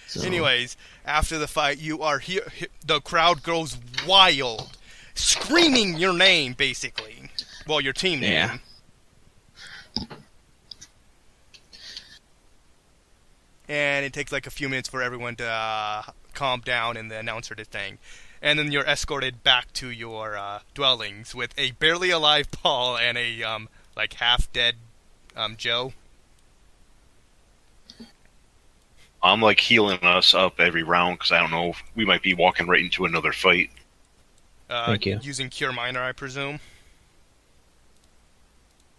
So, Anyways, after the fight, you are here. The crowd goes wild, screaming your name, basically. Well, your team name. yeah. And it takes like a few minutes for everyone to calm down and the announcer to thing. And then you're escorted back to your dwellings with a barely alive Paul and a like half dead Joe. I'm like healing us up every round because I don't know, we might be walking right into another fight. Thank you. Using Cure Minor, I presume.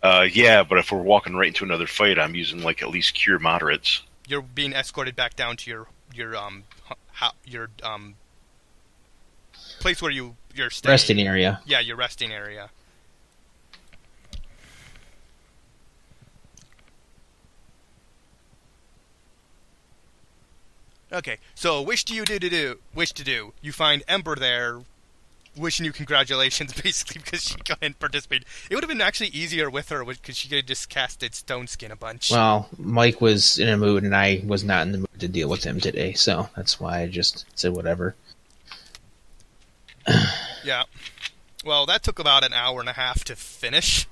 Yeah, but if we're walking right into another fight, I'm using like at least cure moderates. You're being escorted back down to your place where you're staying. Resting area. Yeah, your resting area. Okay, so wish to do. You find Ember there, wishing you congratulations, basically, because she couldn't participate. It would have been actually easier with her, because she could have just casted Stone Skin a bunch. Well, Mike was in a mood, and I was not in the mood to deal with him today, so that's why I just said whatever. Yeah. Well, that took about an hour and a half to finish.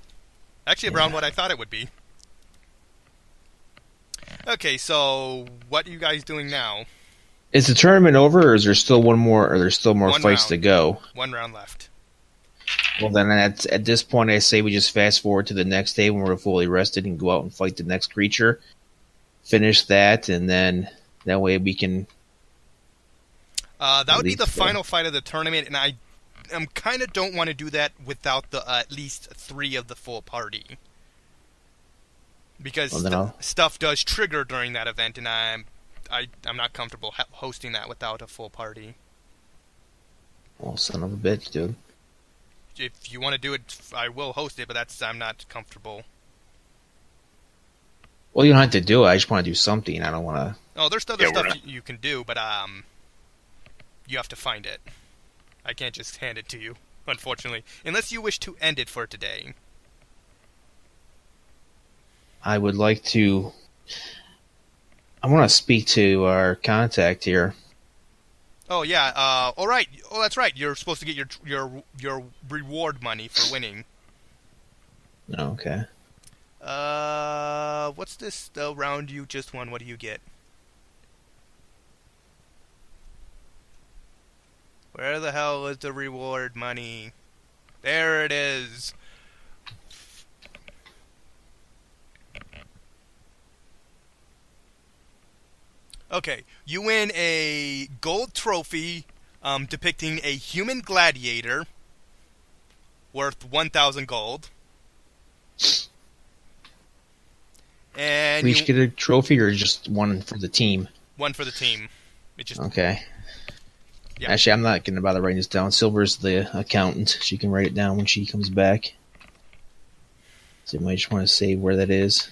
Actually, around what I thought it would be. Okay, so what are you guys doing now? Is the tournament over, or is there still one more? Or there's still more One fights round. to go? One round left. Well, then at this point, I say we just fast forward to the next day when we're fully rested and go out and fight the next creature. Finish that, and then that way we can. That would be the least, final fight of the tournament, and I kind of don't want to do that without the at least 3 of the full party. Because stuff does trigger during that event, and I'm not comfortable hosting that without a full party. Well, son of a bitch, dude. If you want to do it, I will host it, but I'm not comfortable. Well, you don't have to do it. I just want to do something. I don't want to. Oh, there's other stuff you can do, but you have to find it. I can't just hand it to you, unfortunately, unless you wish to end it for today. I would like to. I want to speak to our contact here. Oh yeah. All right. Oh, that's right. You're supposed to get your reward money for winning. Okay. What's this? The round you just won. What do you get? Where the hell is the reward money? There it is. Okay, you win a gold trophy depicting a human gladiator worth 1,000 gold. And we each get a trophy, or just one for the team? One for the team. Okay. Yeah. Actually, I'm not going to bother writing this down. Silver's the accountant. She can write it down when she comes back. So you might just want to say where that is.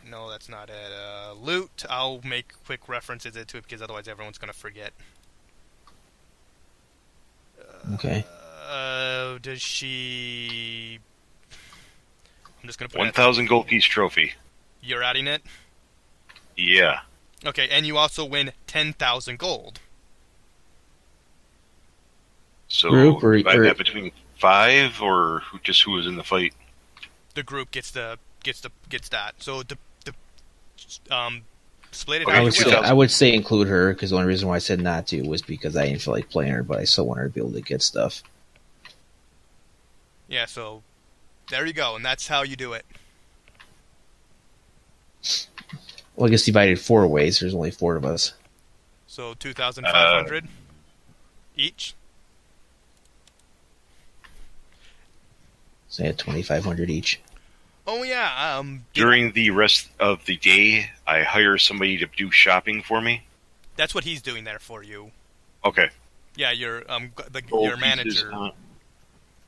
No, that's not it. Loot, I'll make quick references to it because otherwise everyone's going to forget. Okay. Does she... I'm just going to put 1,000 gold piece trophy. You're adding it? Yeah. Okay, and you also win 10,000 gold. So, Group divide that between 5, or who was in the fight? The group gets that. So the split it Okay, out. I would say include her, because the only reason why I said not to was because I didn't feel like playing her, but I still want her to be able to get stuff. Yeah, so there you go, and that's how you do it. Well, I guess divided 4 ways. There's only 4 of us. So 2,500 each. So I had 2,500 each. Oh yeah. During the rest of the day, I hire somebody to do shopping for me. That's what he's doing there for you. Okay. Yeah, your manager.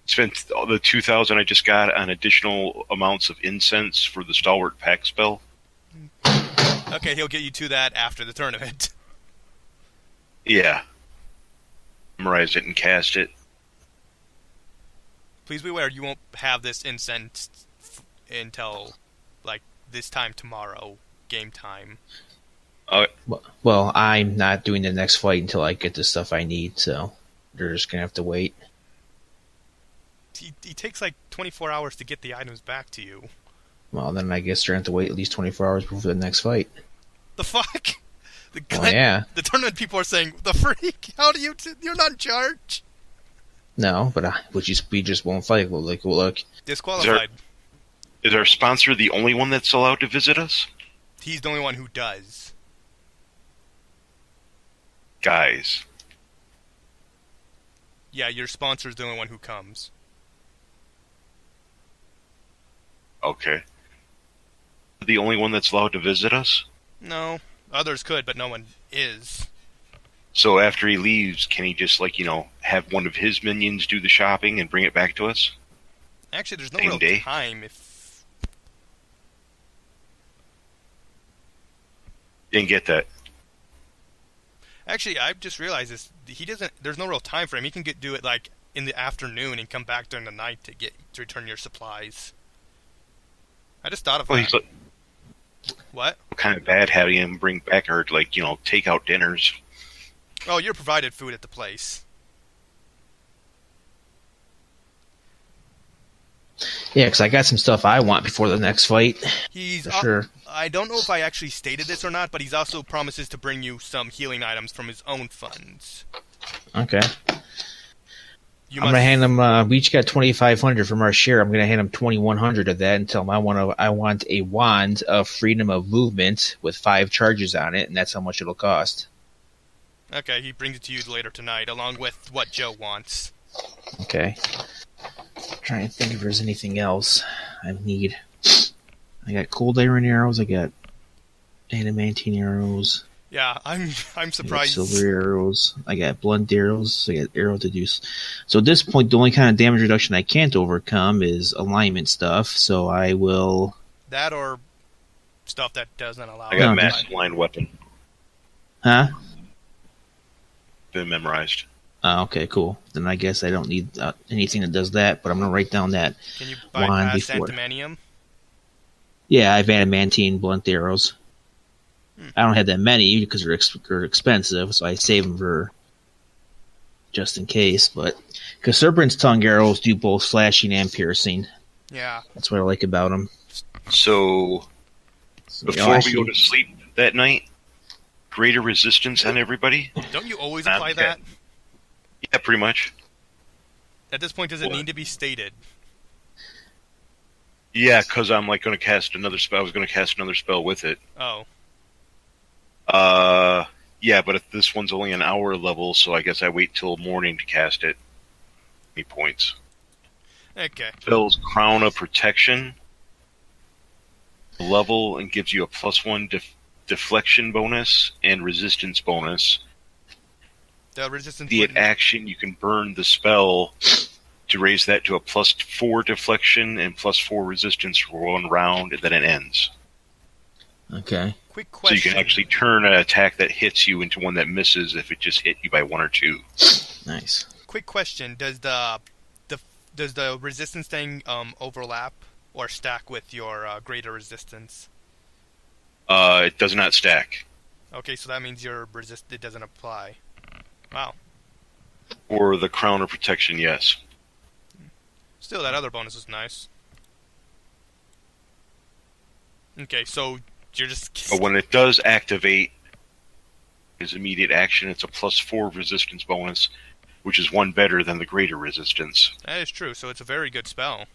Spent all the 2,000 I just got on additional amounts of incense for the Stalwart Pack spell. Okay, he'll get you to that after the tournament. Yeah. Memorize it and cast it. Please be aware, you won't have this incense until, like, this time tomorrow. game time. Well, I'm not doing the next fight until I get the stuff I need, so they're just gonna have to wait. He takes like 24 hours to get the items back to you. Well, then I guess they're gonna have to wait at least 24 hours before the next fight. The fuck? Yeah. The tournament people are saying, the freak? How do you... You're not in charge? No, but we just won't fight. Look. Disqualified. Is our sponsor the only one that's allowed to visit us? He's the only one who does. Guys. Yeah, your sponsor's the only one who comes. Okay. The only one that's allowed to visit us? No. Others could, but no one is. So after he leaves, can he just, have one of his minions do the shopping and bring it back to us? Actually, there's no Same real day? time if... Didn't get that. Actually, I've just realized this. There's no real time for him. He can do it, in the afternoon and come back during the night to return your supplies. I just thought of that. What? Kind of bad having him bring back or, take out dinners. Oh, you're provided food at the place. Yeah, because I got some stuff I want before the next fight. For sure. I don't know if I actually stated this or not, but he's also promises to bring you some healing items from his own funds. Okay. I'm gonna hand him. We each got 2,500 from our share. I'm gonna hand him 2,100 of that and tell him I want a wand of freedom of movement with 5 charges on it, and that's how much it'll cost. Okay, he brings it to you later tonight, along with what Joe wants. Okay. Trying to think if there's anything else I need. I got cold iron arrows. I got adamantine arrows. Yeah, I'm surprised. I got silver arrows. I got blunt arrows. I got arrow to do. So at this point, the only kind of damage reduction I can't overcome is alignment stuff. So I will. That or stuff that doesn't allow. I got mass line weapon. Huh? Been memorized. Okay, cool. Then I guess I don't need anything that does that. But I'm gonna write down that. Can you bypass antimanium? Yeah, I have adamantine blunt arrows. I don't have that many because they're expensive, so I save them for just in case. But because Serpent's Tongue arrows do both slashing and piercing. Yeah, that's what I like about them. So before we go to sleep that night, greater resistance on everybody. Don't you always apply that? Yeah, pretty much. At this point, does it need to be stated? Yeah, because I'm going to cast another spell. I was going to cast another spell with it. Oh. Yeah, but if this one's only an hour level, so I guess I wait till morning to cast it. Any points? Okay. Spells Crown of Protection. Level and gives you a +1 deflection bonus and resistance bonus. The resistance. The action, you can burn the spell to raise that to a +4 deflection and +4 resistance for 1 round, and then it ends. Okay. Quick question. So you can actually turn an attack that hits you into one that misses if it just hit you by 1 or 2. Nice. Quick question: does the resistance thing overlap or stack with your greater resistance? It does not stack. Okay, so that means it doesn't apply. Wow. Or the Crown of Protection, yes. Still, that other bonus is nice. Okay, so you're just... But when it does activate his immediate action, it's a +4 resistance bonus, which is 1 better than the greater resistance. That is true, so it's a very good spell.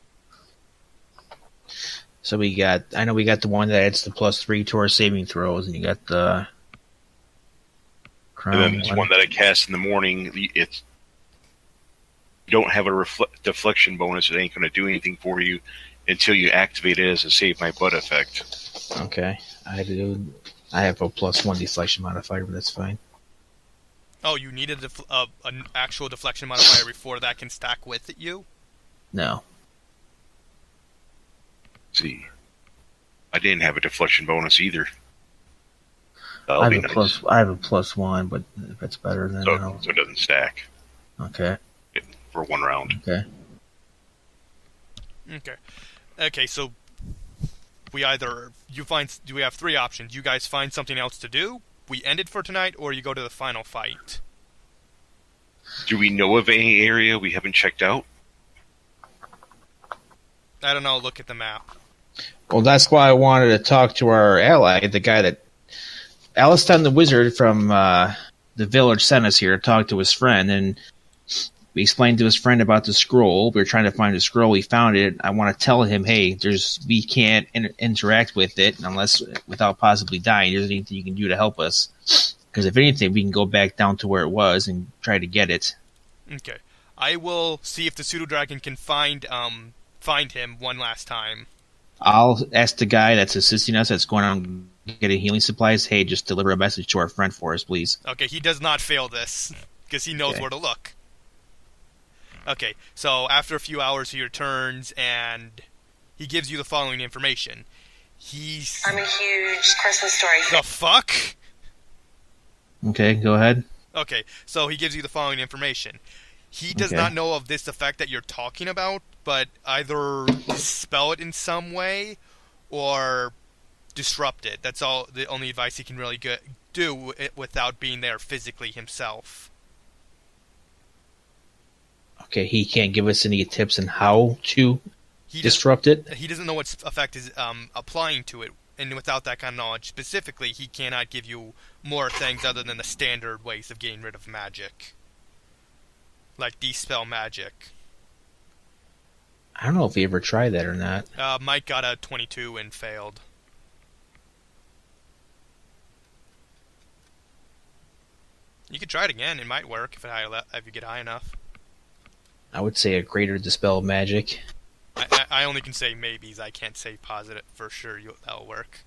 So I know we got the one that adds the +3 to our saving throws, and you got the Crown. And then there's one that I cast in the morning. You don't have a deflection bonus. It ain't going to do anything for you until you activate it as a save my butt effect. Okay. I have a +1 deflection modifier, but that's fine. Oh, you needed an actual deflection modifier before that can stack with you? No. See, I didn't have a deflection bonus either. I have a +1, but if it's better than so it doesn't stack. Okay. For 1 round. Okay. Okay, so we have three options. You guys find something else to do, we end it for tonight, or you go to the final fight. Do we know of any area we haven't checked out? I don't know, look at the map. Well, that's why I wanted to talk to our ally, the guy that... Alistan the wizard from the village sent us here to talk to his friend, and we explained to his friend about the scroll. We were trying to find the scroll. We found it. I want to tell him, hey, we can't interact with it unless without possibly dying. There's anything you can do to help us. Because if anything, we can go back down to where it was and try to get it. Okay. I will see if the pseudo-dragon can find him one last time. I'll ask the guy that's assisting us, that's going on getting healing supplies, hey, just deliver a message to our friend for us, please. Okay, he does not fail this, because he knows where to look. Okay, so after a few hours he returns, and he gives you the following information. I'm a huge Christmas story. The fuck? Okay, go ahead. Okay, so he gives you the following information. He does not know of this effect that you're talking about, but either dispel it in some way or disrupt it. That's all. The only advice he can really do it without being there physically himself. Okay, he can't give us any tips on how to disrupt it? He doesn't know what effect is applying to it, and without that kind of knowledge, specifically, he cannot give you more things other than the standard ways of getting rid of magic. Like dispel magic. I don't know if we ever tried that or not. Mike got a 22 and failed. You could try it again. It might work if you get high enough. I would say a greater dispel magic. I only can say maybes. I can't say positive for sure that'll work.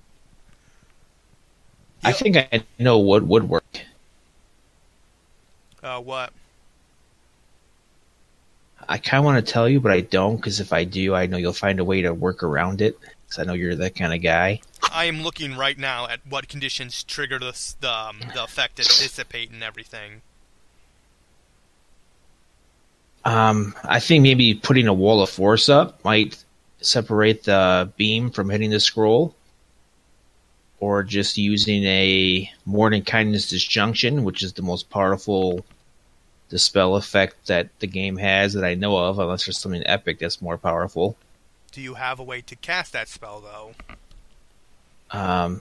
I think I know what would work. What? I kind of want to tell you, but I don't, because if I do, I know you'll find a way to work around it, because I know you're that kind of guy. I am looking right now at what conditions trigger the effect to dissipate and everything. I think maybe putting a wall of force up might separate the beam from hitting the scroll, or just using a more than kindness disjunction, which is the most powerful dispel effect that the game has that I know of, unless there's something epic that's more powerful. Do you have a way to cast that spell, though?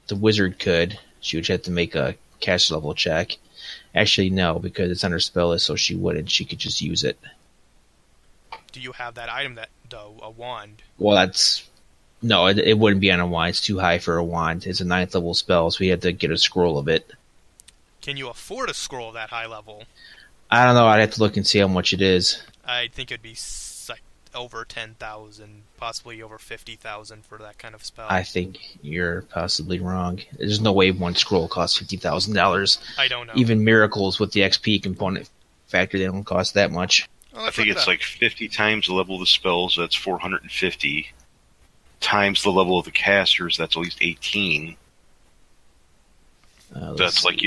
The wizard could. She would have to make a cast level check. Actually, no, because it's on her spell list, so she wouldn't. She could just use it. Do you have that item, a wand? Well, no, it wouldn't be on a wand. It's too high for a wand. It's a 9th level spell, so we have to get a scroll of it. Can you afford a scroll that high level? I don't know. I'd have to look and see how much it is. I think it'd be like over 10,000, possibly over 50,000 for that kind of spell. I think you're possibly wrong. There's no way one scroll costs $50,000. I don't know. Even miracles with the XP component factor, they don't cost that much. I think it's like 50 times the level of the spells, that's 450. Times the level of the casters, that's at least 18. That's like,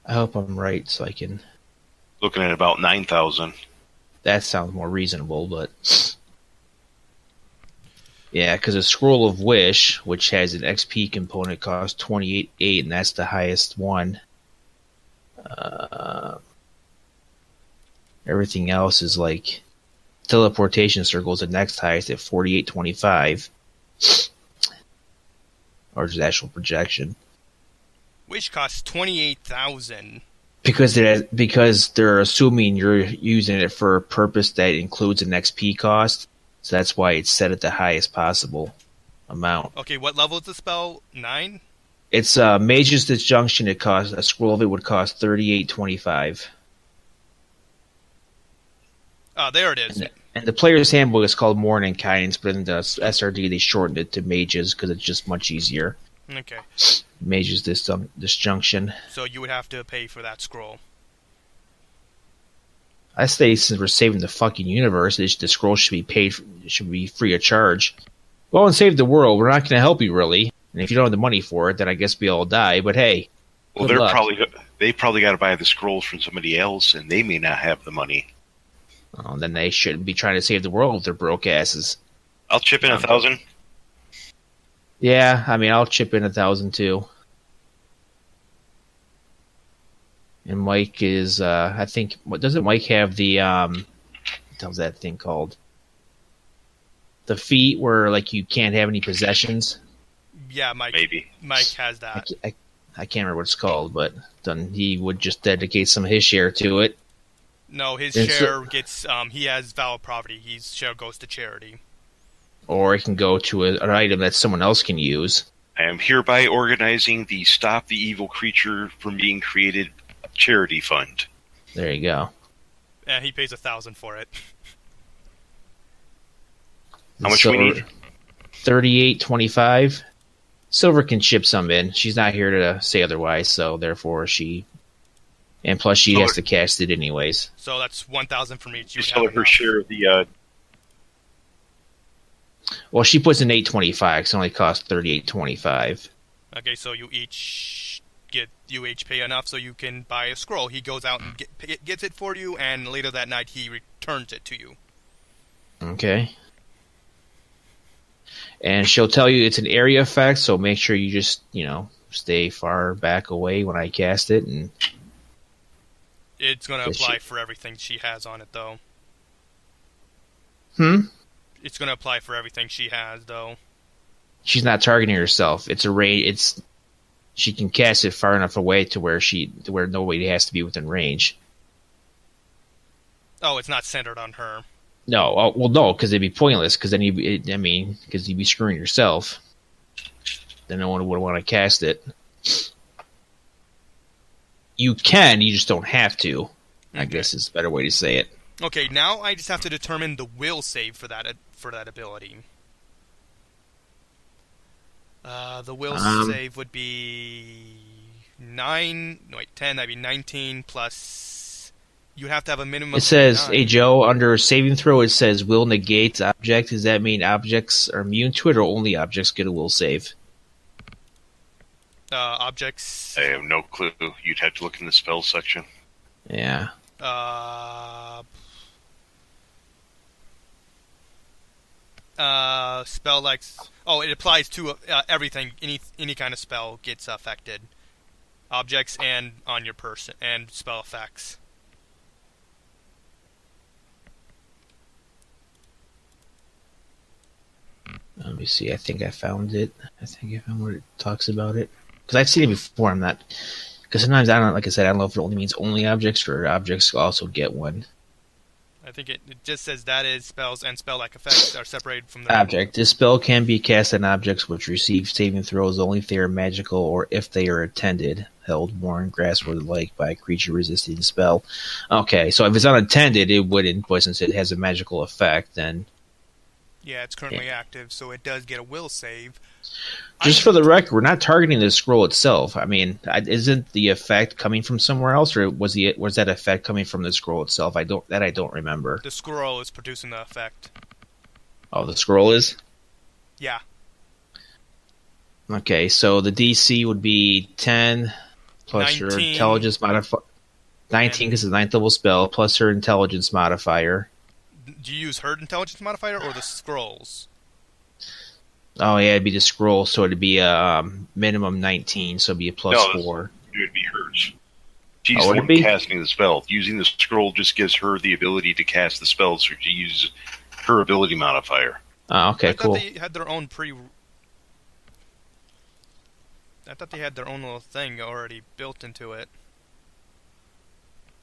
I hope I'm right, so I can... Looking at about 9,000. That sounds more reasonable, but... Yeah, because a Scroll of Wish, which has an XP component, costs 28.8, and that's the highest one. Everything else is like... Teleportation Circle is the next highest at 48.25. Or just actual projection. Which costs 28,000. Because they're assuming you're using it for a purpose that includes an XP cost, so that's why it's set at the highest possible amount. Okay, what level is the spell? 9? It's Mage's Disjunction. It costs a scroll of it would cost 38.25. Oh, there it is. And the player's handbook is called Morning Kindness, but in the SRD they shortened it to Mage's because it's just much easier. Okay. Mage's Disjunction. So you would have to pay for that scroll. I say since we're saving the fucking universe, the scroll should be free of charge. Go and save the world. We're not going to help you really, and if you don't have the money for it, then I guess we all die. But hey, well, they probably got to buy the scrolls from somebody else, and they may not have the money. Well, then they shouldn't be trying to save the world with their broke asses. I'll chip in 1,000. Yeah, I mean, I'll chip in 1,000 too. And Mike is, I think, what doesn't Mike have the, what hell's that thing called? The feat where, like, you can't have any possessions? Yeah, Mike. Maybe. Mike has that. I can't remember what it's called, but then he would just dedicate some of his share to it. No, his share gets, he has vow of poverty. His share goes to charity. Or it can go to an item that someone else can use. I am hereby organizing the Stop the Evil Creature from Being Created charity fund. There you go. And he pays 1,000 for it. How much do we need? 38.25. Silver can chip some in. She's not here to say otherwise, so therefore she... And plus she has to cast it anyways. So that's 1,000 from each. You sell her share of the... Well, she puts in 8.25, because it only costs 38.25. Okay, so you each pay enough so you can buy a scroll. He goes out and gets it for you, and later that night he returns it to you. Okay. And she'll tell you it's an area effect, so make sure you just, stay far back away when I cast it. And it's going to apply for everything she has on it, though. It's going to apply for everything she has, though. She's not targeting herself. It's a range. She can cast it far enough away to where nobody has to be within range. Oh, it's not centered on her. No, no, because it'd be pointless. Because then you'd be screwing yourself. Then no one would want to cast it. You can, you just don't have to. I guess is a better way to say it. Okay, now I just have to determine the will save for that ability. The will save would be 10. That'd be 19 plus. You have to have a minimum. It says, "Hey Joe, under saving throw, it says will negates object. Does that mean objects are immune to it, or only objects get a will save?" Objects. I have no clue. You'd have to look in the spells section. Yeah. Spell like. Oh, it applies to everything. Any kind of spell gets affected. Objects and on your person and spell effects. Let me see. I think I found it. I think I found where it talks about it. Because I've seen it before. I'm not. Because sometimes I don't. Like I said, I don't know if it only means only objects or objects also get one. I think it just says that is spells and spell-like effects are separated from the object. This spell can be cast on objects which receive saving throws only if they are magical or if they are attended, held, worn, grasped, or the like by a creature resisting the spell. Okay, so if it's unattended, it wouldn't. But since it has a magical effect, then. Yeah, it's currently active, so it does get a will save. Just for the record, we're not targeting the scroll itself. I mean, isn't the effect coming from somewhere else, or was that effect coming from the scroll itself? I don't remember. The scroll is producing the effect. Oh, the scroll is? Yeah. Okay, so the DC would be 10 plus 19, your intelligence modifier. 19 because it's a 9th level spell, plus her intelligence modifier. Do you use her intelligence modifier or the scrolls? Oh, yeah, it'd be the scroll, so it'd be a minimum 19, so it'd be a plus 4. It would be hers. She's the one casting the spell. Using the scroll just gives her the ability to cast the spell, so she uses her ability modifier. Oh, okay, cool. I thought they had their own I thought they had their own little thing already built into it.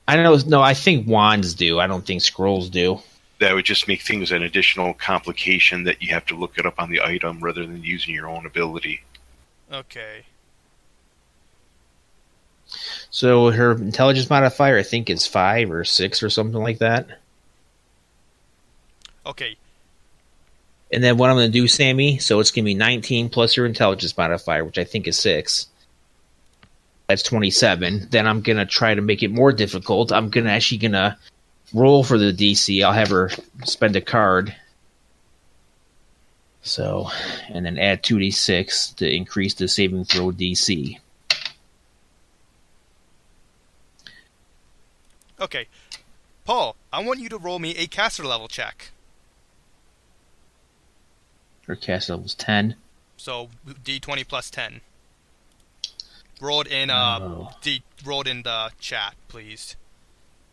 I don't know. No, I think wands do. I don't think scrolls do. That would just make things an additional complication that you have to look it up on the item rather than using your own ability. Okay. So her intelligence modifier, I think, is 5 or 6 or something like that. Okay. And then what I'm going to do, Sammy, so it's going to be 19 plus your intelligence modifier, which I think is 6. That's 27. Then I'm going to try to make it more difficult. I'm going to roll for the DC. I'll have her spend a card. So, and then add 2d6 to increase the saving throw DC. Okay. Paul, I want you to roll me a caster level check. Her caster level's 10. So D20 plus 10. Roll it in roll it in the chat, please.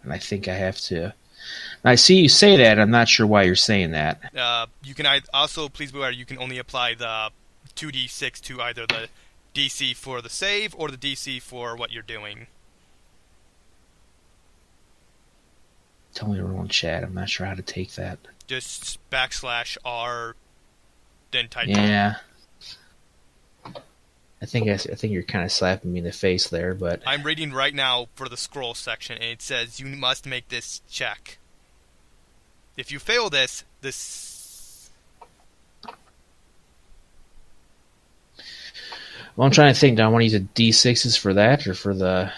And I think I have to. I see you say that. I'm not sure why you're saying that. You can also, please be aware, you can only apply the 2d6 to either the DC for the save or the DC for what you're doing. Tell me everyone chat. I'm not sure how to take that. Just /R, then type. Yeah. I think you're kind of slapping me in the face there, but I'm reading right now for the scroll section, and it says you must make this check. If you fail this. Well, I'm trying to think. Do I want to use a D6s for that or for the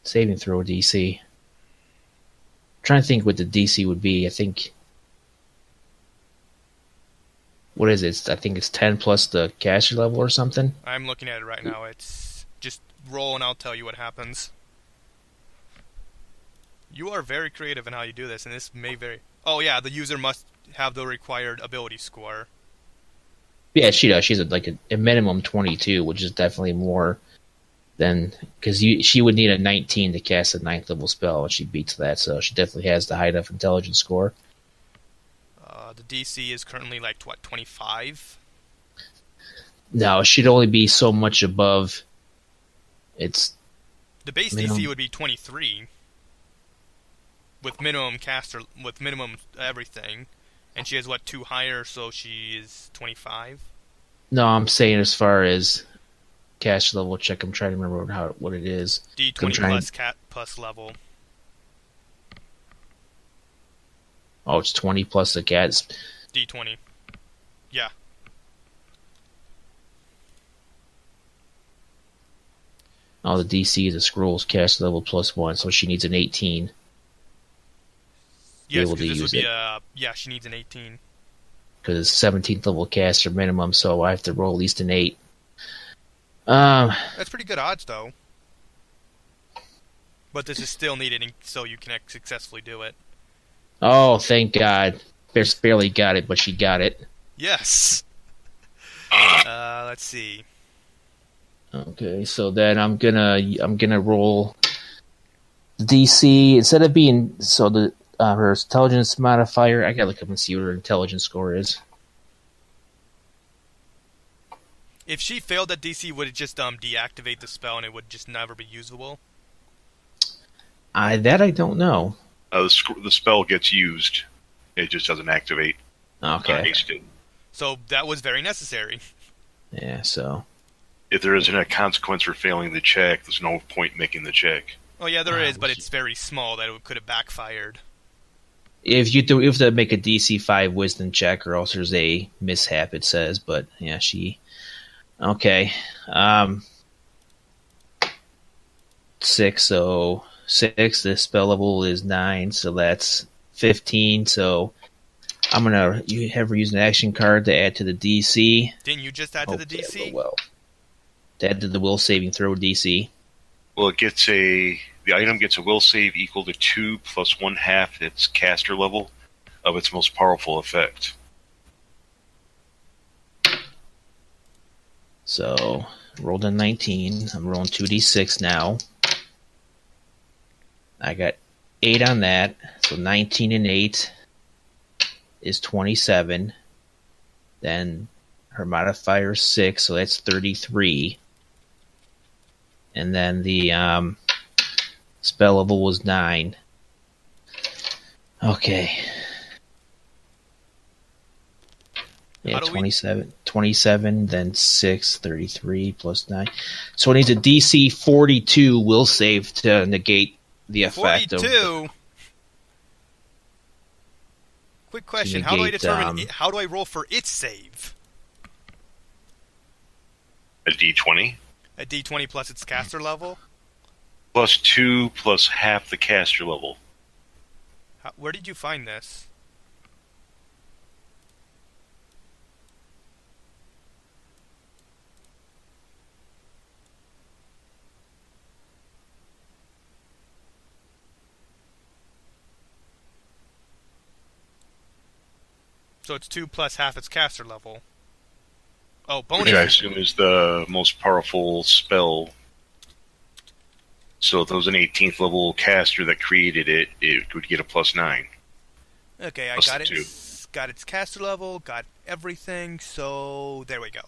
saving throw DC? I'm trying to think what the DC would be. I think. What is it? I think it's 10 plus the caster level or something. I'm looking at it right now. It's just roll and I'll tell you what happens. You are very creative in how you do this, and this may vary. Oh yeah, the user must have the required ability score. Yeah, she does. She's like a minimum 22, which is definitely more than because she would need a 19 to cast a 9th level spell, and she beats that. So she definitely has the high enough intelligence score. The DC is currently like, what, 25? No, she'd only be so much above. It's the base DC would be 23 with minimum caster, with minimum everything, and she has what, 2 higher, so she is 25. No, I'm saying as far as caster level check. I'm trying to remember what it is. D20 plus level. Oh, it's 20 plus the cats. D20. Yeah. Oh, the DC is a scroll's cast level plus 1, so she needs an 18. Yes, because this would be she needs an 18. Because it's 17th level caster minimum, so I have to roll at least an 8. That's pretty good odds, though. But this is still needed so you can successfully do it. Oh, thank God. Barely got it, but she got it. Yes. Let's see. Okay, so then I'm gonna roll DC instead of being her intelligence modifier. I gotta look up and see what her intelligence score is. If she failed that DC, would it just deactivate the spell and it would just never be usable? I don't know. The spell gets used. It just doesn't activate. Okay. So that was very necessary. Yeah, so. If there isn't a consequence for failing the check, there's no point making the check. Oh yeah, there is, but it's very small that it could have backfired. If you have to make a DC 5 wisdom check or else there's a mishap, it says, but yeah, she... Okay. 6, so 6, the spell level is 9, so that's 15, so I'm gonna have her use an action card to add to the DC. Didn't you just add to the DC? Well, to add to the will saving throw DC. Well, the item gets a will save equal to 2 plus 1/2 its caster level of its most powerful effect. So, rolled a 19. I'm rolling 2d6 now. I got 8 on that, so 19 and 8 is 27. Then her modifier is 6, so that's 33. And then the spell level was 9. Okay. Yeah, 27, then 6, 33 plus 9. So it needs a DC 42 will save to negate the effect 42? Quick question, how do I determine, how do I roll for its save? A D20? A D20 plus its caster level? Plus 2 plus half the caster level. Where did you find this? So it's 2 plus half its caster level. Oh, bonus. Which I assume is the most powerful spell. So if it was an 18th level caster that created it, it would get a +9. Okay, I got it. Got its caster level, got everything, so there we go.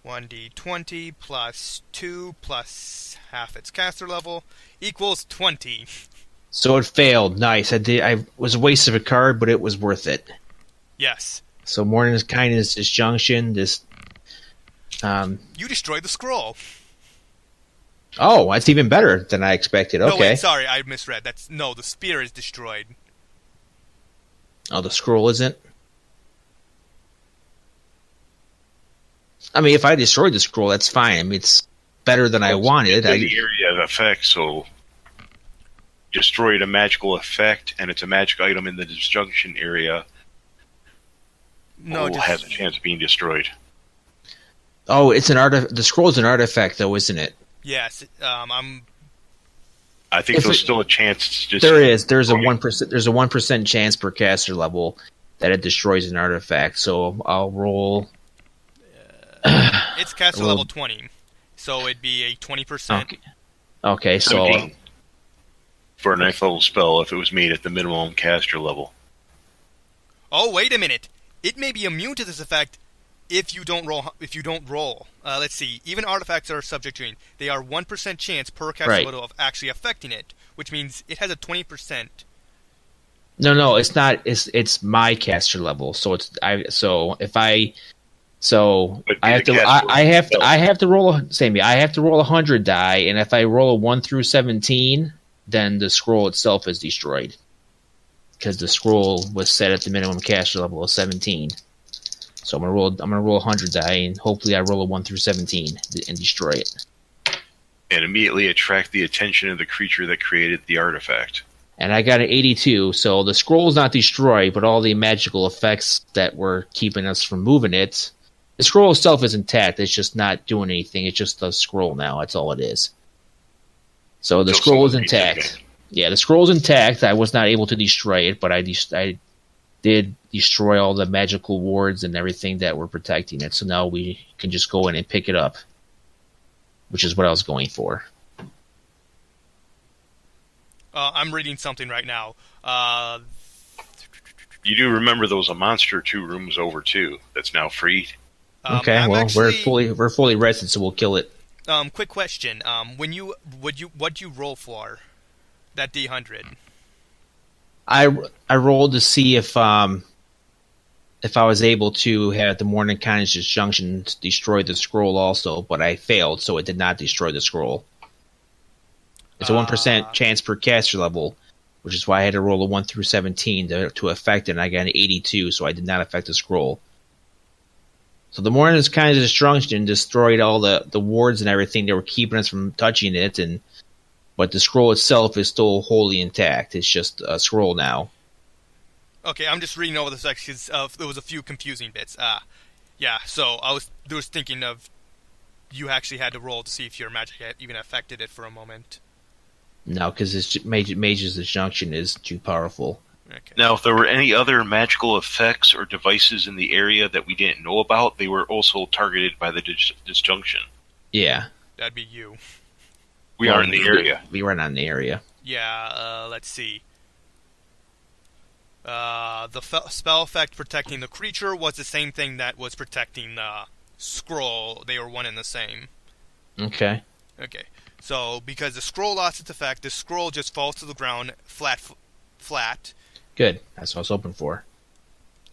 1d20 plus 2 plus half its caster level equals 20. So it failed. Nice. I was a waste of a card, but it was worth it. Yes. So Mourner's Kindness Disjunction, this... You destroyed the scroll. Oh, that's even better than I expected. Okay. No, wait, sorry, I misread. The spear is destroyed. Oh, the scroll isn't? I mean, if I destroyed the scroll, that's fine. I mean, it's better than I wanted. It's in the area of effect, so destroyed a magical effect, and it's a magic item in the disjunction area. Will have a chance of being destroyed. Oh, it's the scroll's an artifact, though, isn't it? Yes, I think there's still a chance. There is. There's a 1%. There's a 1% chance per caster level that it destroys an artifact. So I'll roll. It's caster level 20, so it'd be a 20%. Okay, so for a 9th level spell, if it was made at the minimum caster level. Oh, wait a minute! It may be immune to this effect if you don't roll. Let's see. Even artifacts are subject to it. They are 1% chance per caster level of actually affecting it, which means it has a 20%. No, it's not. It's my caster level. So I have to roll I have to roll 100 die, and if I roll a 1 through 17, then the scroll itself is destroyed because the scroll was set at the minimum caster level of 17. So I'm gonna roll 100 die, and hopefully I roll a 1 through 17 and destroy it. And immediately attract the attention of the creature that created the artifact. And I got an 82, so the scroll is not destroyed, but all the magical effects that were keeping us from moving it. The scroll itself is intact. It's just not doing anything. It's just a scroll now. That's all it is. So the scroll is intact. Yeah, the scroll is intact. I was not able to destroy it, but I did destroy all the magical wards and everything that were protecting it. So now we can just go in and pick it up, which is what I was going for. I'm reading something right now. You do remember there was a monster 2 rooms over too that's now freed. Okay, we're fully rested, so we'll kill it. Quick question: what'd you roll for that D100? I rolled to see if I was able to have the Morning Kindness Disjunction destroy the scroll also, but I failed, so it did not destroy the scroll. It's a 1% chance per caster level, which is why I had to roll a 1 through 17 to affect it, and I got an 82, so I did not affect the scroll. So the Morning Kindness Disjunction destroyed all the wards and everything that were keeping us from touching it, but the scroll itself is still wholly intact. It's just a scroll now. Okay, I'm just reading over the sections. There was a few confusing bits. Yeah, so I was thinking of you actually had to roll to see if your magic had even affected it for a moment. No, because Mage's Disjunction is too powerful. Okay. Now, if there were any other magical effects or devices in the area that we didn't know about, they were also targeted by the disjunction. Yeah. That'd be you. We are in the area. We were not in the area. Yeah, let's see. The spell effect protecting the creature was the same thing that was protecting the scroll. They were one and the same. Okay. Okay. So, because the scroll lost its effect, the scroll just falls to the ground flat. Good. That's what I was hoping for.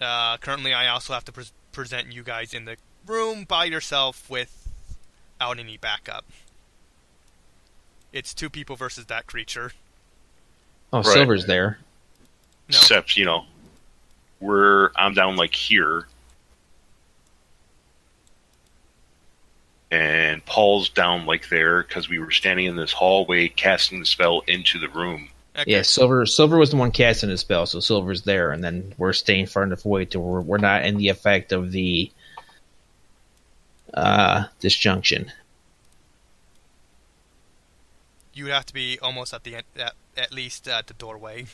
Currently, I also have to present you guys in the room by yourself without any backup. It's 2 people versus that creature. Oh, right. Silver's there. No. Except, I'm down like here. And Paul's down like there because we were standing in this hallway casting the spell into the room. Okay. Yeah, Silver was the one casting the spell, so Silver's there, and then we're staying far enough away to where we're not in the effect of the disjunction. You would have to be almost at the end, at least at the doorway.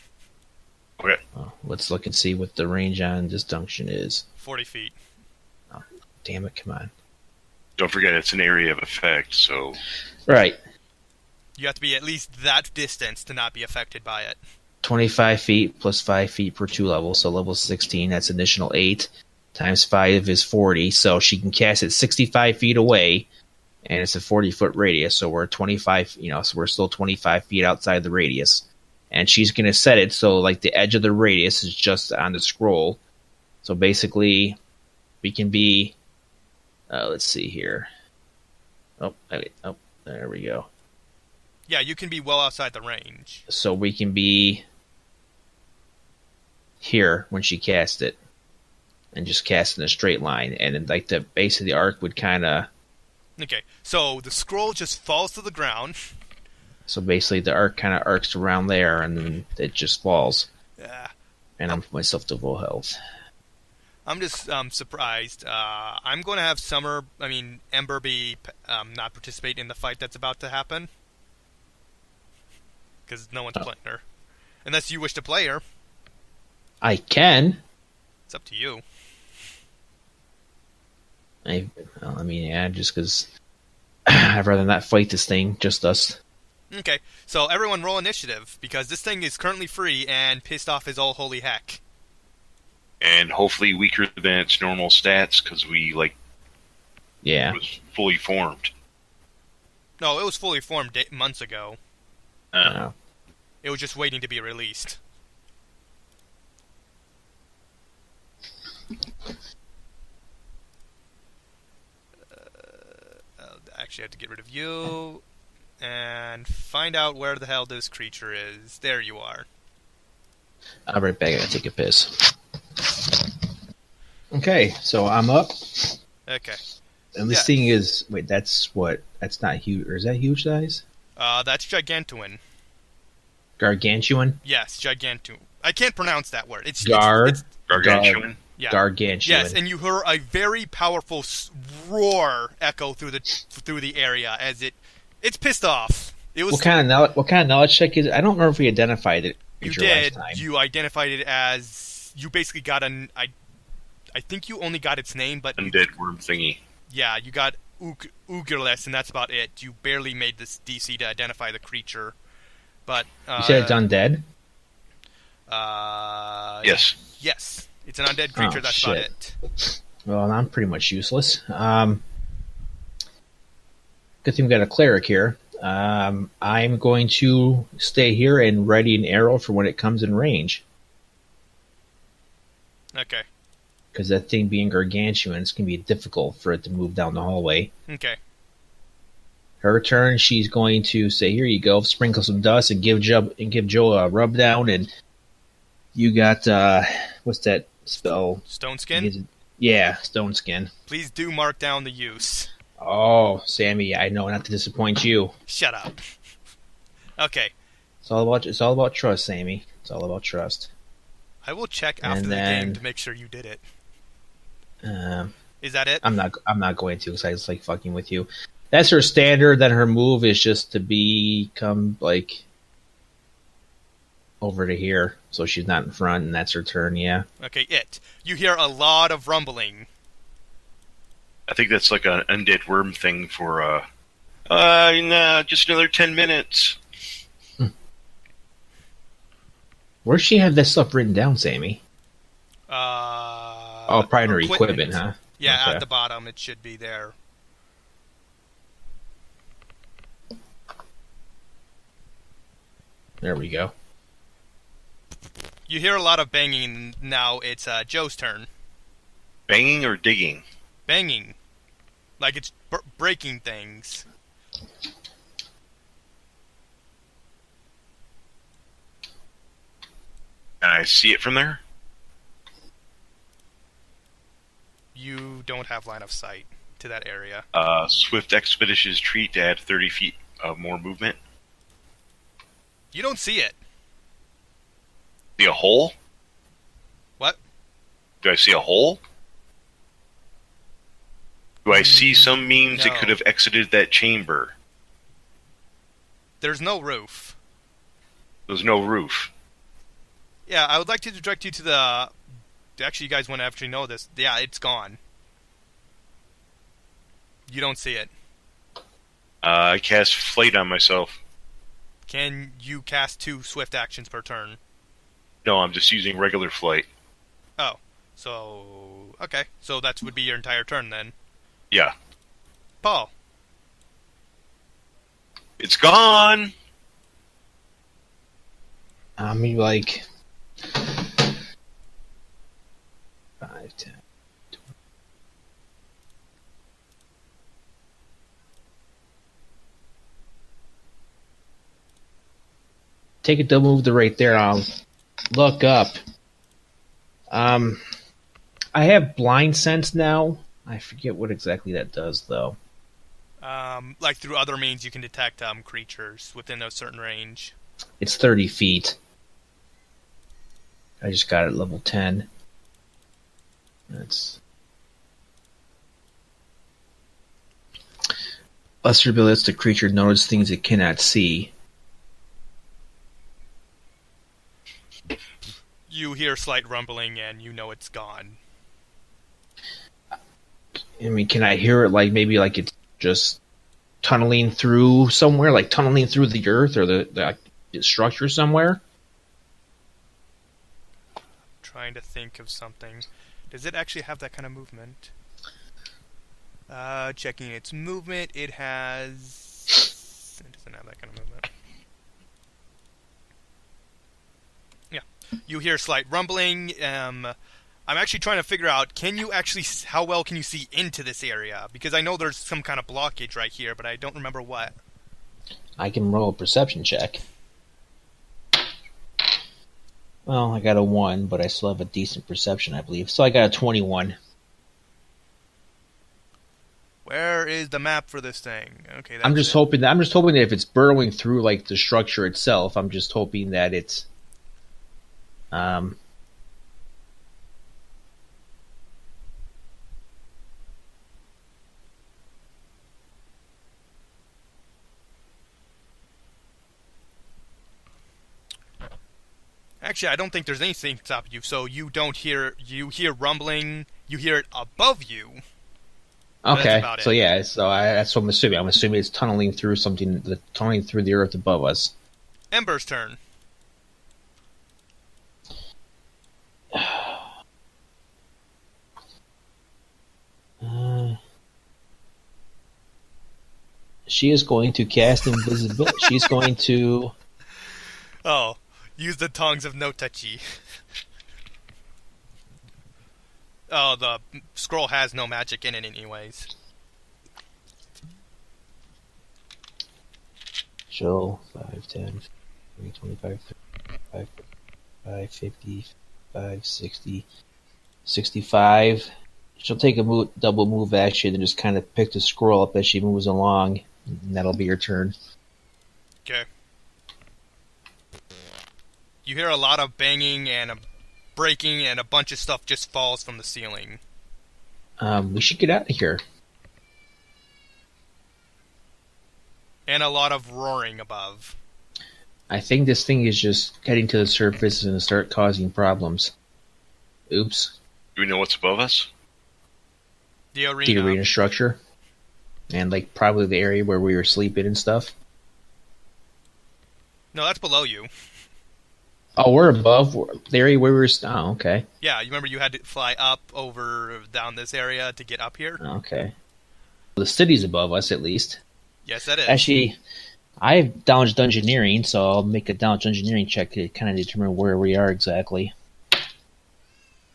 Okay. Let's look and see what the range on this junction is. 40 feet. Oh, damn it, come on. Don't forget, it's an area of effect, so... Right. You have to be at least that distance to not be affected by it. 25 feet plus 5 feet per 2 levels, so level 16, that's additional 8. Times 5 is 40, so she can cast it 65 feet away, and it's a 40-foot radius, so we're 25, so we're still 25 feet outside the radius. And she's going to set it so, like, the edge of the radius is just on the scroll. So basically, we can be, let's see here. Oh, there we go. Yeah, you can be well outside the range. So we can be here when she casts it, and just cast in a straight line, and then like the base of the arc would kind of. Okay, so the scroll just falls to the ground. So basically, the arc kind of arcs around there, and then it just falls. Yeah. And I'm myself to full health. I'm just surprised. I'm going to have Ember not participate in the fight that's about to happen. Because no one's playing her. Unless you wish to play her. I can. It's up to you. Just because I'd rather not fight this thing, just us. Okay, so everyone roll initiative, because this thing is currently free and pissed off as all holy heck. And hopefully weaker than its normal stats, because it was fully formed. No, it was fully formed months ago. Oh. It was just waiting to be released. Actually, I have to get rid of you and find out where the hell this creature is. There you are. I'll be right back. I gotta take a piss. Okay, so I'm up. Okay. And this thing is... Wait, that's what? That's not huge. Or is that huge size? That's Gigantuan. Gargantuan? Yes, Gigantuan. I can't pronounce that word. It's Gargantuan? Yeah. Gargantuan. Yes, and you hear a very powerful roar echo through the area as it's pissed off. It was. What kind of knowledge check is it? I don't remember if we identified it. You did. You identified it as you basically got an. I think you only got its name, but undead worm thingy. Yeah, you got Ugerless, and that's about it. You barely made this DC to identify the creature, but you said it's undead. Yes. Yes. It's an undead creature, that's shit. about it. Well, I'm pretty much useless. Good thing we got a cleric here. I'm going to stay here and ready an arrow for when it comes in range. Okay. Because that thing being gargantuan, it's going to be difficult for it to move down the hallway. Okay. Her turn, she's going to say, here you go, sprinkle some dust and give Joe a rub down, and you got, what's that spell? Stone Skin? Yeah, Stone Skin. Please do mark down the use. Oh, Sammy, I know not to disappoint you. Shut up. Okay. It's all about trust, Sammy. It's all about trust. I will check after the game to make sure you did it. Is that it? I'm not going to, because I just like fucking with you. That's her standard. Then her move is just to become like over to here, so she's not in front, and that's her turn. Yeah. Okay, you hear a lot of rumbling. I think that's like an undead worm thing for just another 10 minutes. Where's she have this stuff written down, Sammy? Probably in her equipment, huh? Yeah, okay. At the bottom it should be there. There we go. You hear a lot of banging. Now it's Joe's turn. Banging or digging? Banging. Like it's breaking things. Can I see it from there? You don't have line of sight to that area. Swift Expeditious Treat to add 30 feet of more movement. You don't see it. See a hole? What? Do I see a hole? Do I see some means it could have exited that chamber? There's no roof. There's no roof. Yeah, I would like to direct you to the... Actually, you guys want to actually know this. Yeah, it's gone. You don't see it. I cast Flight on myself. Can you cast 2 swift actions per turn? No, I'm just using regular Flight. Oh, so... Okay, so that would be your entire turn then. Yeah. Paul. It's gone! I mean, like... 5, 10... Take a double move to right there. I'll look up. I have blind sense now. I forget what exactly that does, though. Like through other means, you can detect creatures within a certain range. It's 30 feet. I just got it at level 10. That's... Lesser ability lets the creature notice things it cannot see. You hear slight rumbling, and you know it's gone. I mean, can I hear it like maybe like it's just tunneling through somewhere, like tunneling through the earth or the structure somewhere? Trying to think of something. Does it actually have that kind of movement? Checking its movement, it has... It doesn't have that kind of movement. Yeah. You hear slight rumbling. I'm actually trying to figure out, how well can you see into this area? Because I know there's some kind of blockage right here, but I don't remember what. I can roll a perception check. Well, I got a 1, but I still have a decent perception, I believe. So I got a 21. Where is the map for this thing? Okay, that's I'm just hoping that if it's burrowing through like the structure itself, I'm just hoping that it's Actually, I don't think there's anything to stop you, so you hear rumbling, you hear it above you. okay. So yeah, that's what I'm assuming. I'm assuming it's tunneling through tunneling through the earth above us. Ember's turn. She is going to cast invisibility. She's going to... Oh, use the tongues of no touchy. Oh, the scroll has no magic in it anyways. Show 5, 10, 20, 25, 35, 45, 50, 5, 60, 65. She'll take a double move action and just kind of pick the scroll up as she moves along, and that'll be her turn. Okay. You hear a lot of banging and a breaking, and a bunch of stuff just falls from the ceiling. We should get out of here. And a lot of roaring above. I think this thing is just heading to the surface and start causing problems. Oops. Do we know what's above us? The arena. The arena structure. And like probably the area where we were sleeping and stuff. No, that's below you. Oh, we're above the area where we were... Oh, okay. Yeah, you remember you had to fly up, over, down this area to get up here? Okay. The city's above us, at least. Yes, that is. Actually, I have dodged dungeoneering, so I'll make a dodge dungeoneering check to kind of determine where we are exactly.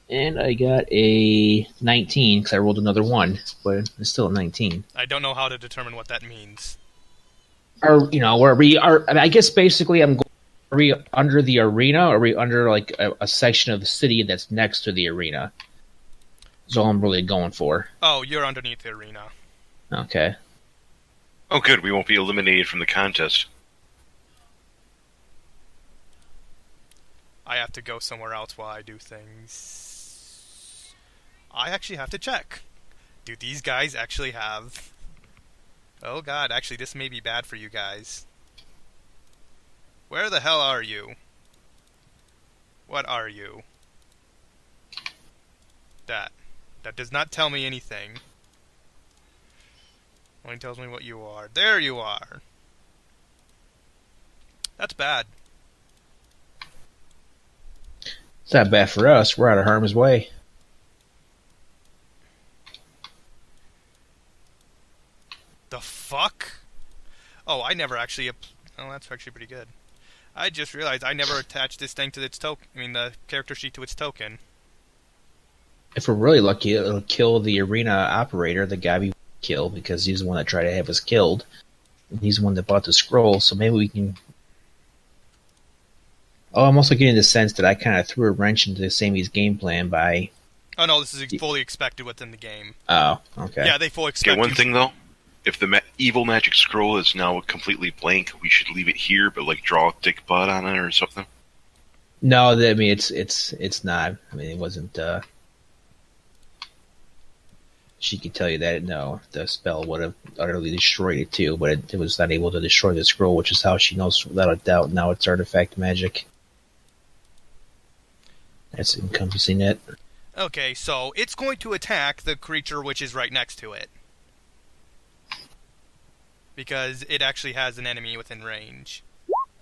And I got a 19, because I rolled another 1, but it's still a 19. I don't know how to determine what that means. Or, where we are... I mean, I guess basically I'm going... Are we under the arena, or are we under like a section of the city that's next to the arena? That's all I'm really going for. Oh, you're underneath the arena. Okay. Oh, good. We won't be eliminated from the contest. I have to go somewhere else while I do things. I actually have to check. Do these guys actually have... Oh god, actually this may be bad for you guys. Where the hell are you? What are you? That does not tell me anything. Only tells me what you are. There you are. That's bad. It's not bad for us. We're out of harm's way. The fuck? Oh, I never actually... Oh, that's actually pretty good. I just realized I never attached this thing to its token. I mean, the character sheet to its token. If we're really lucky, it'll kill the arena operator, the guy we kill, because he's the one that tried to have us killed. And he's the one that bought the scroll, so maybe we can... Oh, I'm also getting the sense that I kind of threw a wrench into Sammy's game plan by... Oh, no, this is fully expected within the game. Oh, okay. Yeah, they fully expect Okay, one thing, though. If the evil magic scroll is now completely blank, we should leave it here, but, like, draw a dick butt on it or something? No, I mean, it's not. I mean, it wasn't... She could tell you that, no, the spell would have utterly destroyed it too, but it was not able to destroy the scroll, which is how she knows without a doubt now it's artifact magic. That's encompassing it. Okay, so it's going to attack the creature which is right next to it. Because it actually has an enemy within range.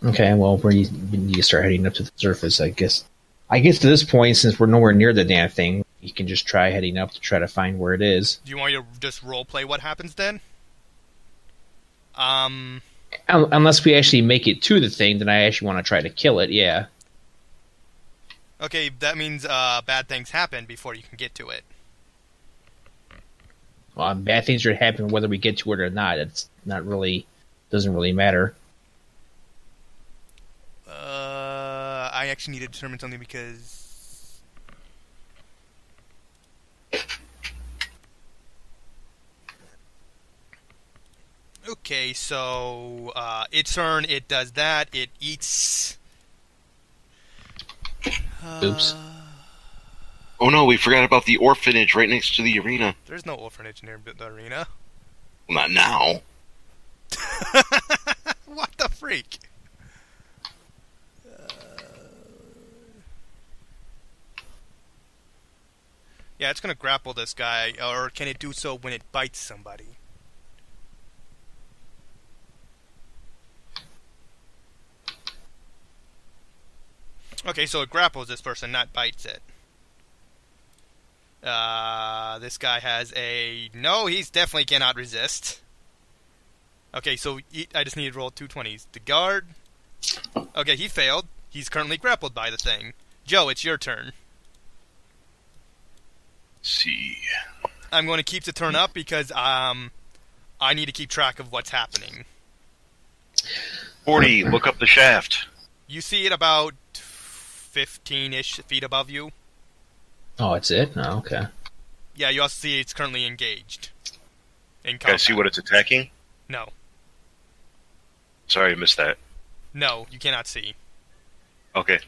Okay, well, we need to start heading up to the surface, I guess. I guess to this point, since we're nowhere near the damn thing, you can just try heading up to try to find where it is. Do you want me to just roleplay what happens then? Unless we actually make it to the thing, then I actually want to try to kill it, yeah. Okay, that means bad things happen before you can get to it. Well, bad things are happening whether we get to it or not. It's not really... doesn't really matter. I actually need to determine something because... Okay, so its turn, it does that, it eats... Oops. Oh no, we forgot about the orphanage right next to the arena. There's no orphanage near the arena. Well, not now. What the freak? Yeah, it's gonna grapple this guy, or can it do so when it bites somebody? Okay, so it grapples this person, not bites it. This guy has a... No, he's definitely cannot resist. Okay, so I just need to roll 2 20s. The guard... Okay, he failed. He's currently grappled by the thing. Joe, it's your turn. See. I'm going to keep the turn up because I need to keep track of what's happening. 40, look up the shaft. You see it about 15-ish feet above you. Oh, it's it? Oh, okay. Yeah, you also see it's currently engaged. In Can I see what it's attacking? No. Sorry, I missed that. No, you cannot see. Okay.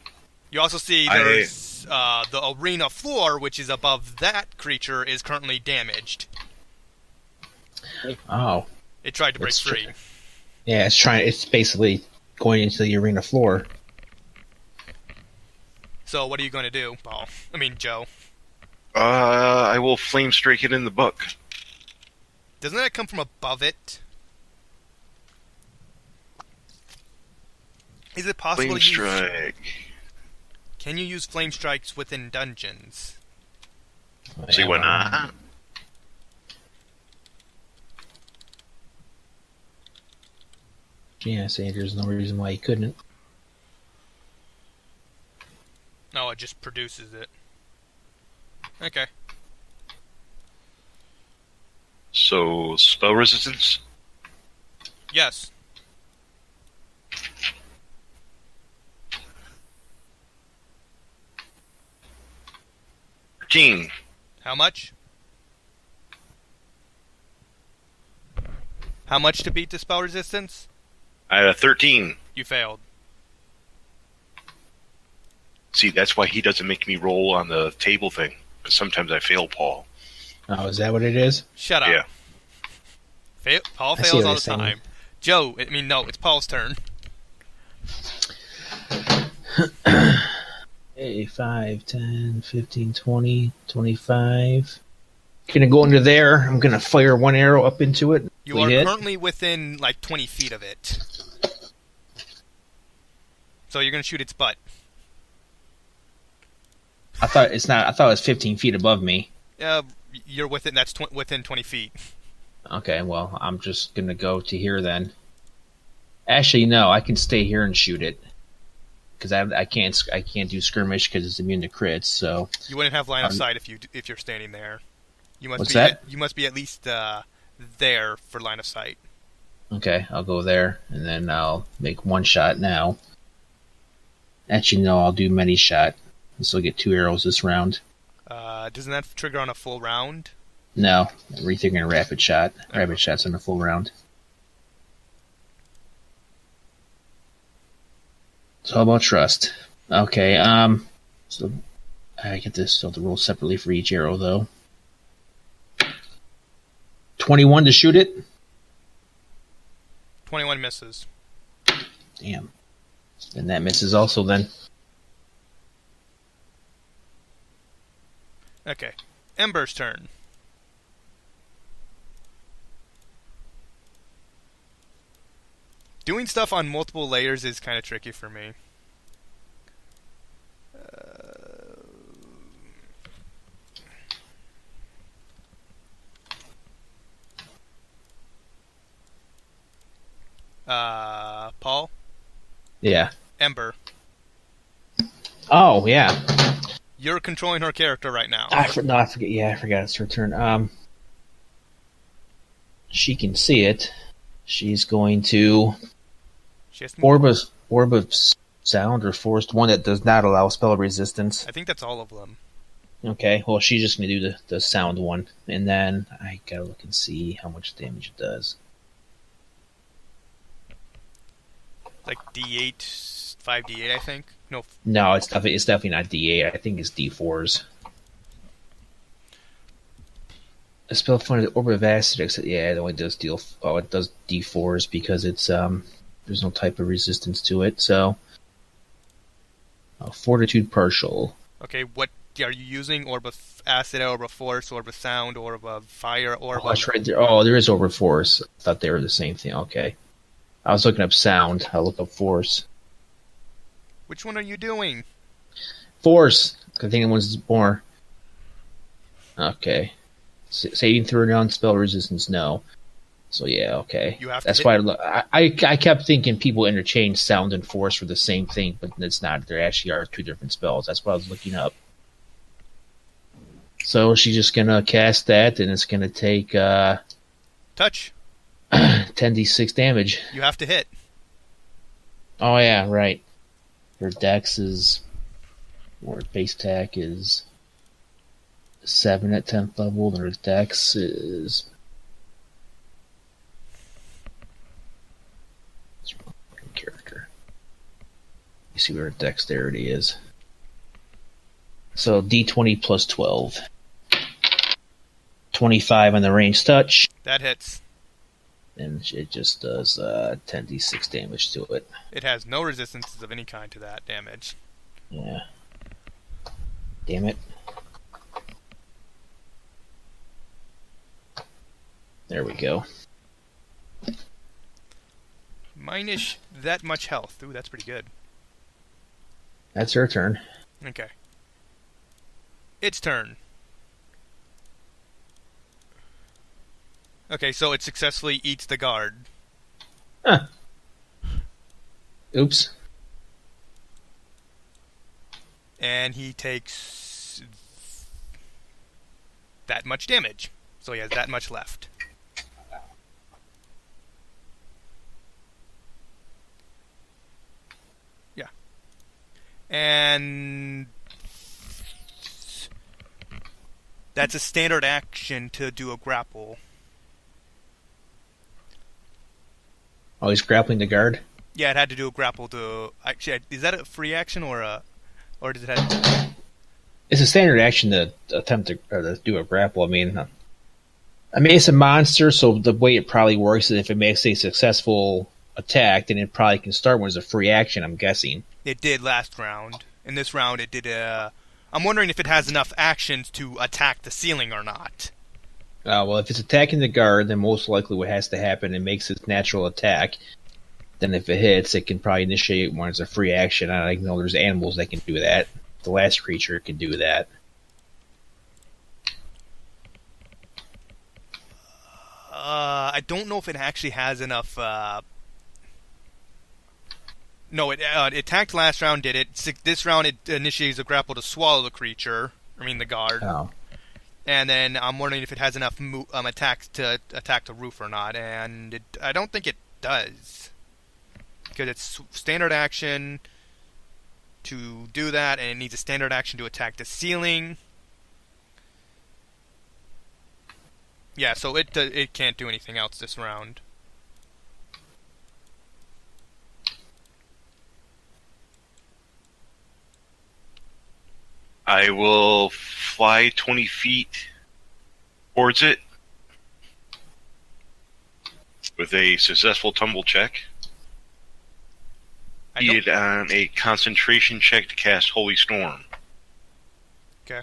You also see there's the arena floor, which is above that creature, is currently damaged. Oh. It tried to break free. Yeah, it's basically going into the arena floor. So what are you going to do, Paul? I mean, Joe. I will flame strike it in the buck. Doesn't that come from above it? Is it possible Flame to use... strike. Can you use flame strikes within dungeons? See, why not? Yeah, saying there's no reason why he couldn't. No, it just produces it. Okay. So, spell resistance? Yes. King. How much? How much to beat the spell resistance? I had a 13. You failed. See, that's why he doesn't make me roll on the table thing. Because sometimes I fail, Paul. Oh, is that what it is? Shut up. Yeah. Paul I see fails what all you're the saying. time. Joe, no, it's Paul's turn. Okay, 5, 10, 15, 20, 25. Gonna go into there. I'm gonna fire one arrow up into it. You are currently within like 20 feet of it. So you're gonna shoot its butt. I thought it was 15 feet above me. You're within. That's within 20 feet. Okay, well, I'm just gonna go to here then. Actually, no, I can stay here and shoot it because I can't do skirmish because it's immune to crits. So you wouldn't have line of sight if you're standing there. You must what's be that? You must be at least there for line of sight. Okay, I'll go there and then I'll make one shot now. Actually, no, I'll do many shot. This will get 2 arrows this round. Doesn't that trigger on a full round? No, rethinking a rapid shot. Rapid shot's on a full round. It's all about trust. Okay, so I get this still to roll separately for each arrow though. 21 to shoot it. 21 misses. Damn. And that misses also then. Okay. Ember's turn. Doing stuff on multiple layers is kind of tricky for me. Paul? Yeah. Ember. Oh, yeah. You're controlling her character right now. I forget. Yeah, I forgot it's her turn. She can see it. She's going to orb of sound or forced, one that does not allow spell resistance. I think that's all of them. Okay, well, she's just going to do the sound one, and then I gotta look and see how much damage it does. Like D8, 5d8, I think. No, it's definitely not D8. I think it's D4s. A spell funded Orb of Acid. Yeah, it only does it does D4s because it's there's no type of resistance to it. So, Fortitude partial. Okay, what are you using? Orb of Acid, Orb of Force, Orb of Sound, Orb of Fire, Orb of... that's right there. Oh, there is Orb of Force. I thought they were the same thing. Okay. I was looking up Sound. I'll look up Force. Which one are you doing? Force. I think it one's more. Okay. Saving through non-spell resistance, no. So yeah, okay. That's why I kept thinking people interchange sound and force for the same thing, but it's not. There actually are 2 different spells. That's what I was looking up. So she's just gonna cast that, and it's gonna take touch 10d6 damage. You have to hit. Oh yeah, right. Her dex is, or base attack is 7 at 10th level, and her dex is... character. You see where her dexterity is. So D20 plus 12. 25 on the ranged touch. That hits. And it just does 10d6 damage to it. It has no resistances of any kind to that damage. Yeah. Damn it. There we go. Minus that much health. Ooh, that's pretty good. That's her turn. Okay. Its turn. Okay, so it successfully eats the guard. Huh. Oops. And he takes that much damage. So he has that much left. Yeah. And that's a standard action to do a grapple. Oh, he's grappling the guard? Yeah, it had to do a grapple to... Actually, is that a free action or does it have... It's a standard action to attempt to do a grapple. I mean, it's a monster, so the way it probably works is if it makes a successful attack, then it probably can start when it's a free action, I'm guessing. It did last round, in this round it did I'm wondering if it has enough actions to attack the ceiling or not. Well, if it's attacking the guard, then most likely what has to happen, it makes its natural attack. Then if it hits, it can probably initiate one as a free action. I know there's animals that can do that. The last creature can do that. I don't know if it actually has enough. No, it attacked last round, did it? This round it initiates a grapple to swallow the creature. I mean the guard. Oh. And then I'm wondering if it has enough attacks to attack the roof or not. And I don't think it does. Because it's standard action to do that, and it needs a standard action to attack the ceiling. Yeah, so it can't do anything else this round. I will fly 20 feet towards it with a successful tumble check. Be it on a concentration check to cast Holy Storm. Okay.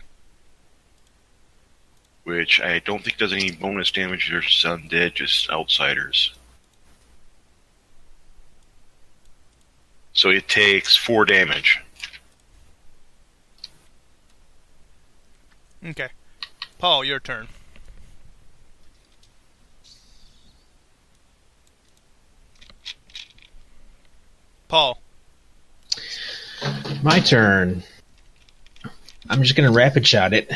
Which I don't think does any bonus damage versus undead, just outsiders. So it takes 4 damage. Okay. Paul, your turn. Paul. My turn. I'm just going to rapid shot it.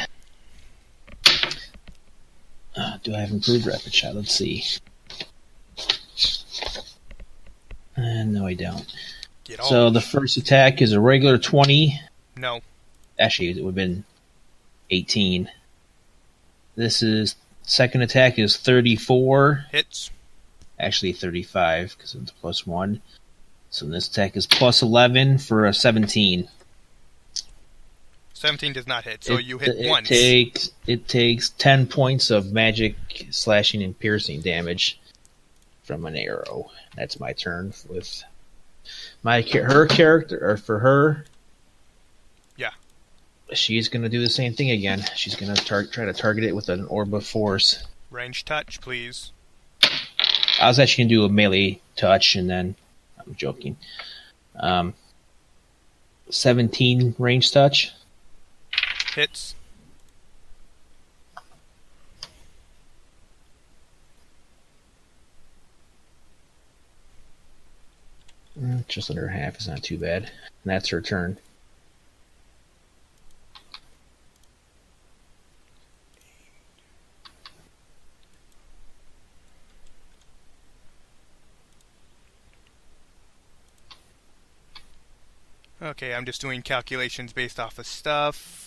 Do I have improved rapid shot? Let's see. No, I don't. So the first attack is a regular 20. No. Actually, it would have been 18. This is second attack is 34. Hits. Actually 35 because it's plus 1. So this attack is plus 11 for a 17. 17 does not hit, so you hit once. It takes 10 points of magic slashing and piercing damage from an arrow. That's my turn with her character, or for her. Yeah. She's going to do the same thing again. She's going to try to target it with an orb of force. Range touch, please. I was actually going to do a melee touch, and then I'm joking. 17 range touch. Hits. Just under half is not too bad. And that's her turn. Okay, I'm just doing calculations based off of stuff.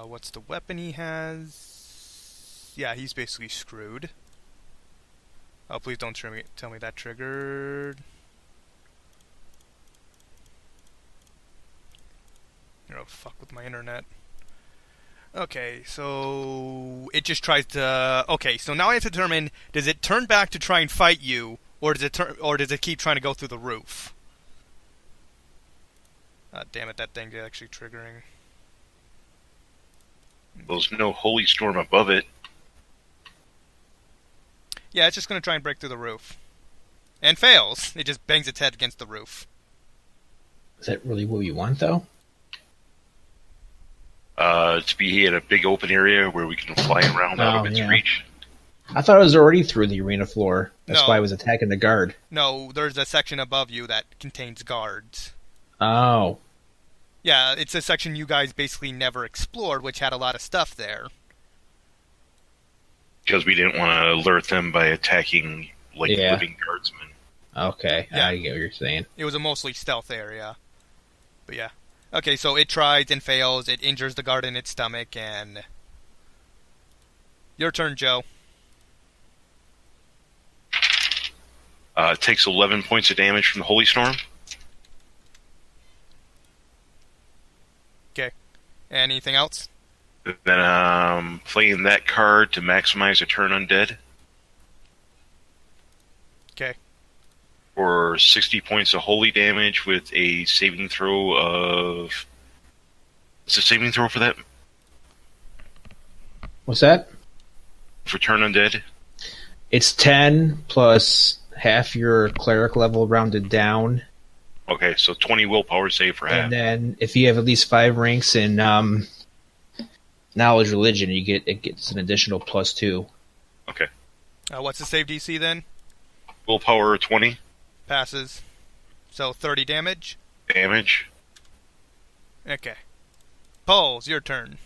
What's the weapon he has? Yeah, he's basically screwed. Oh, please don't tell me that triggered. Oh, fuck with my internet. Okay, so it just tries to... Okay, so now I have to determine, does it turn back to try and fight you, or does it keep trying to go through the roof? Damn it, that thing's actually triggering. There's no Holy Storm above it. Yeah, it's just going to try and break through the roof. And fails. It just bangs its head against the roof. Is that really what you want, though? To be in a big open area where we can fly around out of its reach. I thought it was already through the arena floor. That's No. why I was attacking the guard. No, there's a section above you that contains guards. Oh. Yeah, it's a section you guys basically never explored, which had a lot of stuff there. Because we didn't want to alert them by attacking living guardsmen. Okay, Yeah. I get what you're saying. It was a mostly stealth area. But yeah. Okay, so it tries and fails. It injures the guard in its stomach, and... Your turn, Joe. It takes 11 points of damage from the Holy Storm. Okay. Anything else? Then I'm playing that card to maximize a turn undead. Okay. for 60 points of holy damage with a saving throw of... What's the saving throw for that? What's that? For Turn Undead? It's 10 plus half your cleric level rounded down. Okay, so 20 willpower save for half. And then if you have at least 5 ranks in knowledge religion, it gets an additional +2. Okay. What's the save DC then? Willpower 20. Passes. So 30 damage? Damage. Okay. Paul's your turn.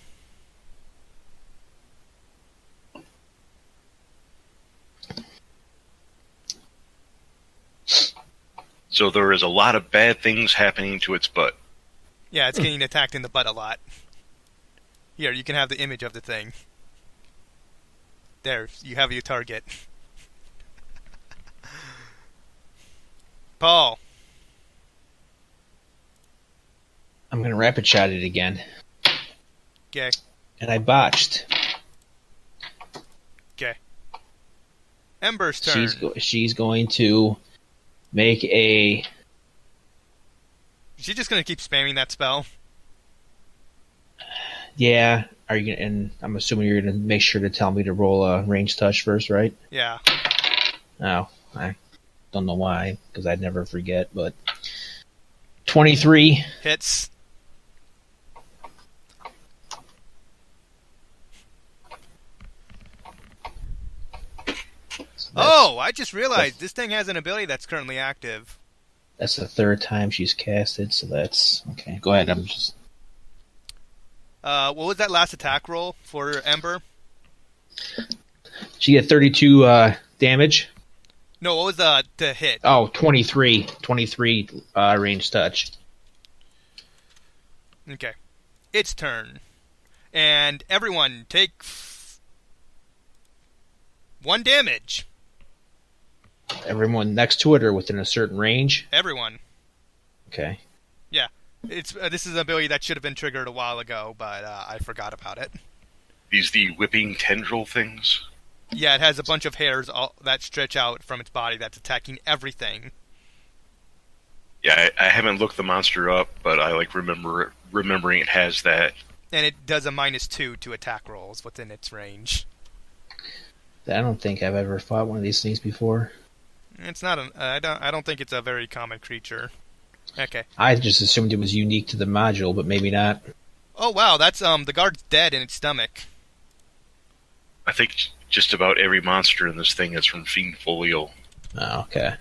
So there is a lot of bad things happening to its butt. Yeah, it's getting attacked in the butt a lot. Here, you can have the image of the thing. There, you have your target. Paul. I'm going to rapid shot it again. Okay. And I botched. Okay. Ember's turn. She's going to make a... Is she just going to keep spamming that spell? Yeah. Are you gonna, and I'm assuming you're going to make sure to tell me to roll a range touch first, right? Yeah. Oh, I don't know why, because I'd never forget, but... 23. Hits. Oh, I just realized this thing has an ability that's currently active. That's the third time she's casted, so that's... Okay, go ahead, I'm just... What was that last attack roll for Ember? She get 32 damage. No, what was the hit? Oh, 23. 23 range touch. Okay. Its turn. And everyone take 1 damage. Everyone next to it or within a certain range? Everyone. Okay. Yeah. This is an ability that should have been triggered a while ago, but I forgot about it. These the whipping tendril things? Yeah, it has a bunch of hairs that stretch out from its body that's attacking everything. Yeah, I haven't looked the monster up, but I like remembering it has that. And it does a -2 to attack rolls within its range. I don't think I've ever fought one of these things before. It's not I don't think it's a very common creature. Okay. I just assumed it was unique to the module, but maybe not. Oh wow, that's the guard's dead in its stomach. I think just about every monster in this thing is from Fiend Folio. Oh, okay.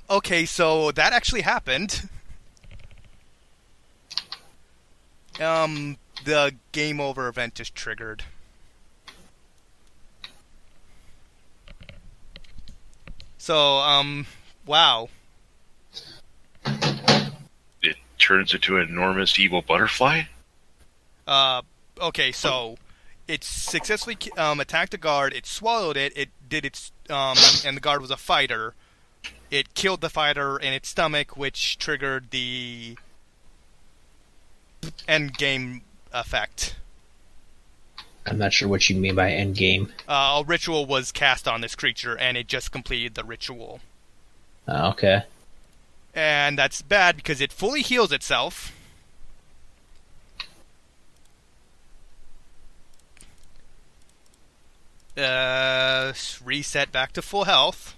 Okay, so that actually happened. The game over event just triggered. So, wow. It turns into an enormous evil butterfly? Okay, so it successfully attacked a guard, it swallowed it, it did its, and the guard was a fighter. It killed the fighter in its stomach, which triggered the end game effect. I'm not sure what you mean by end game. A ritual was cast on this creature, and it just completed the ritual. Oh, okay. And that's bad because it fully heals itself. Reset back to full health.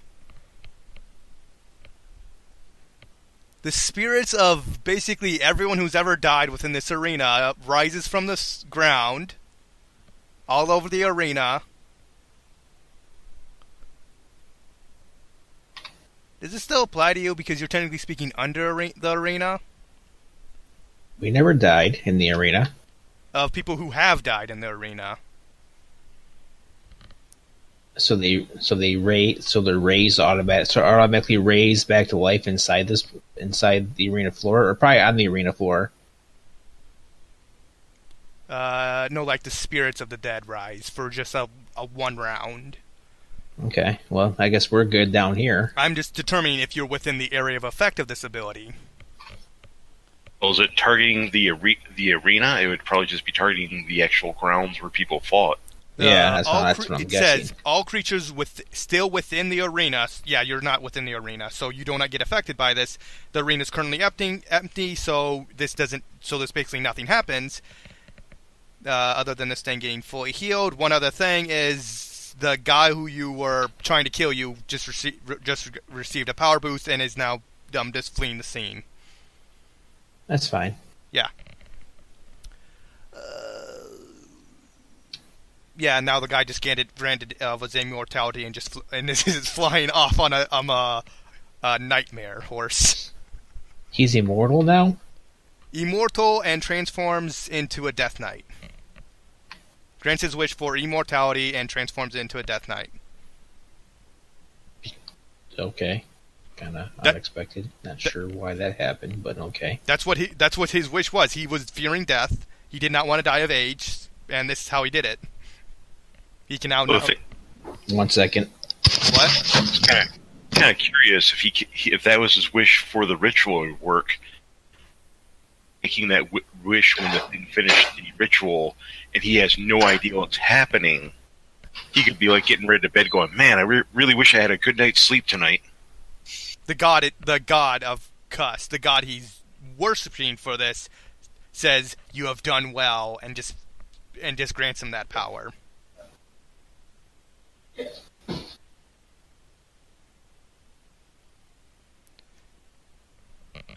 The spirits of basically everyone who's ever died within this arena rises from the ground all over the arena. Does this still apply to you because you're technically speaking under the arena? We never died in the arena. Of people who have died in the arena. So they're automatically raised back to life inside the arena floor, or probably on the arena floor. No, like the spirits of the dead rise for just a 1 round. Okay, well, I guess we're good down here. I'm just determining if you're within the area of effect of this ability. Well, is it targeting the arena? It would probably just be targeting the actual grounds where people fought. Yeah, that's what I'm it guessing. says all creatures still within the arena. Yeah, you're not within the arena, so you do not get affected by this. The arena is currently empty, so this basically nothing happens. Other than this thing getting fully healed. One other thing is the guy who you were trying to kill you just received a power boost and is now just fleeing the scene. That's fine. Yeah. Yeah, now the guy just granted of his immortality and this is flying off on a nightmare horse. He's immortal now? Immortal and transforms into a Death Knight. Grants his wish for immortality and transforms into a Death Knight. Okay. Kind of unexpected. Not sure why that happened, but okay. That's what his wish was. He was fearing death. He did not want to die of age, and this is how he did it. He can now. 1 second. What? Kind of curious if that was his wish for the ritual work. Making that wish when the thing finished the ritual, and he has no idea what's happening. He could be like getting ready to bed, going, "Man, I really wish I had a good night's sleep tonight." The god of Cuss, the god he's worshiping for this, says, "You have done well," and just grants him that power.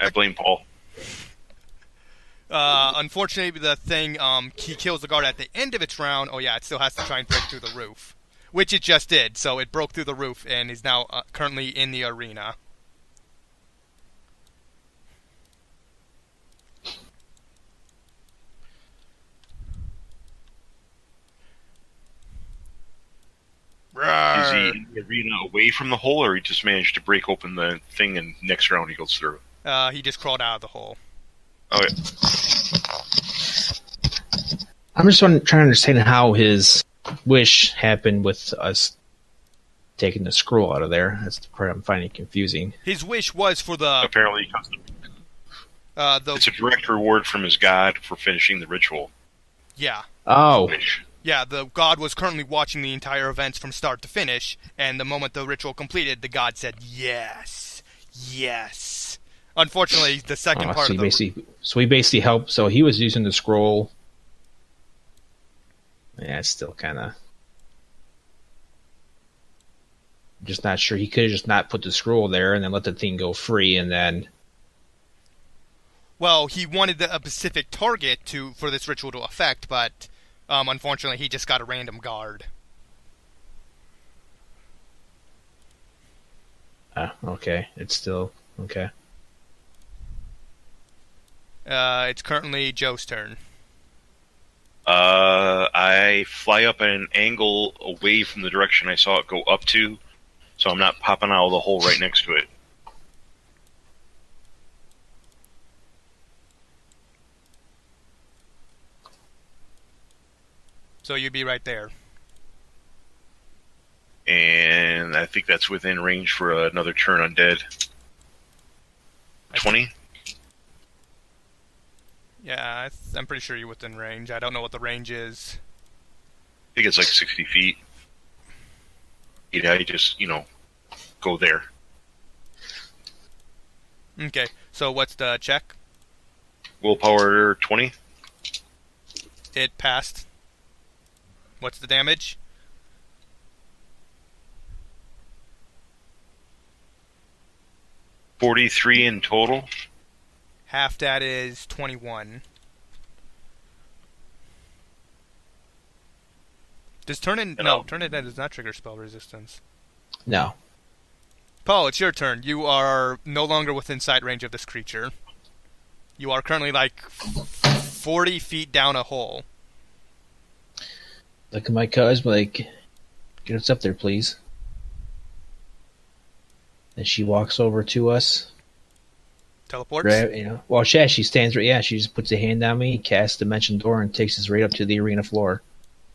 I blame Paul. Unfortunately, the thing, he kills the guard at the end of its round. Oh yeah, it still has to try and break through the roof. Which it just did, so it broke through the roof and is now currently in the arena. Is he in the arena away from the hole, or he just managed to break open the thing and next round he goes through? He just crawled out of the hole. Okay. I'm just trying to understand how his wish happened with us taking the scroll out of there. That's the part I'm finding confusing. His wish was for the... Apparently, it's a direct reward from his god for finishing the ritual. Yeah. Oh. Wish. Yeah, the god was currently watching the entire events from start to finish, and the moment the ritual completed, the god said, "Yes, yes." Unfortunately, the second part of the... So he basically helped. So he was using the scroll. Yeah, it's still kind of... just not sure. He could have just not put the scroll there and then let the thing go free and then... Well, he wanted a specific target for this ritual to affect, but unfortunately he just got a random guard. Okay. It's still... okay. It's currently Joe's turn. I fly up at an angle away from the direction I saw it go up to, so I'm not popping out of the hole right next to it. So you'd be right there. And I think that's within range for another turn undead. 20? Yeah, I'm pretty sure you're within range. I don't know what the range is. I think it's like 60 feet. Yeah, you just, go there. Okay, so what's the check? Willpower 20. It passed. What's the damage? $43 in total. Half that is 21. Does turn in dead does not trigger spell resistance. No. Paul, it's your turn. You are no longer within sight range of this creature. You are currently like 40 feet down a hole. Look at my cuz, like, get us up there, please. And she walks over to us. Teleports? Well, she stands right. Yeah, she just puts a hand on me, casts Dimension Door, and takes us right up to the arena floor.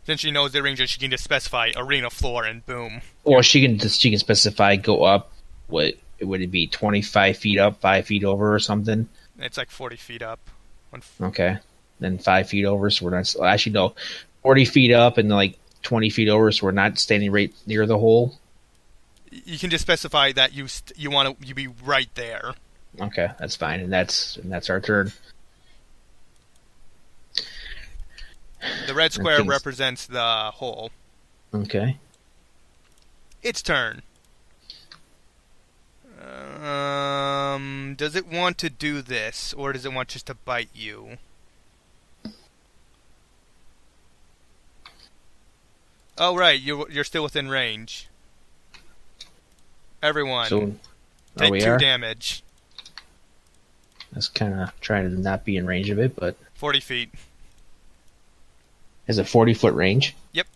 Since she knows the range, she can just specify arena floor, and boom. Or she can specify go up. What would it be? 25 feet up, 5 feet over, or something? It's like 40 feet up. Okay, then 5 feet over. So we're not actually no, 40 feet up and like 20 feet over, so we're not standing right near the hole? You can just specify that you want to be right there. Okay, that's fine, and that's our turn. The red square represents the hole. Okay. Its turn. Does it want to do this, or does it want just to bite you? Oh, right, you're still within range. Everyone, So, take we 2 are? damage. That's kind of trying to not be in range of it, but 40 feet. has a 40-foot range? Yep.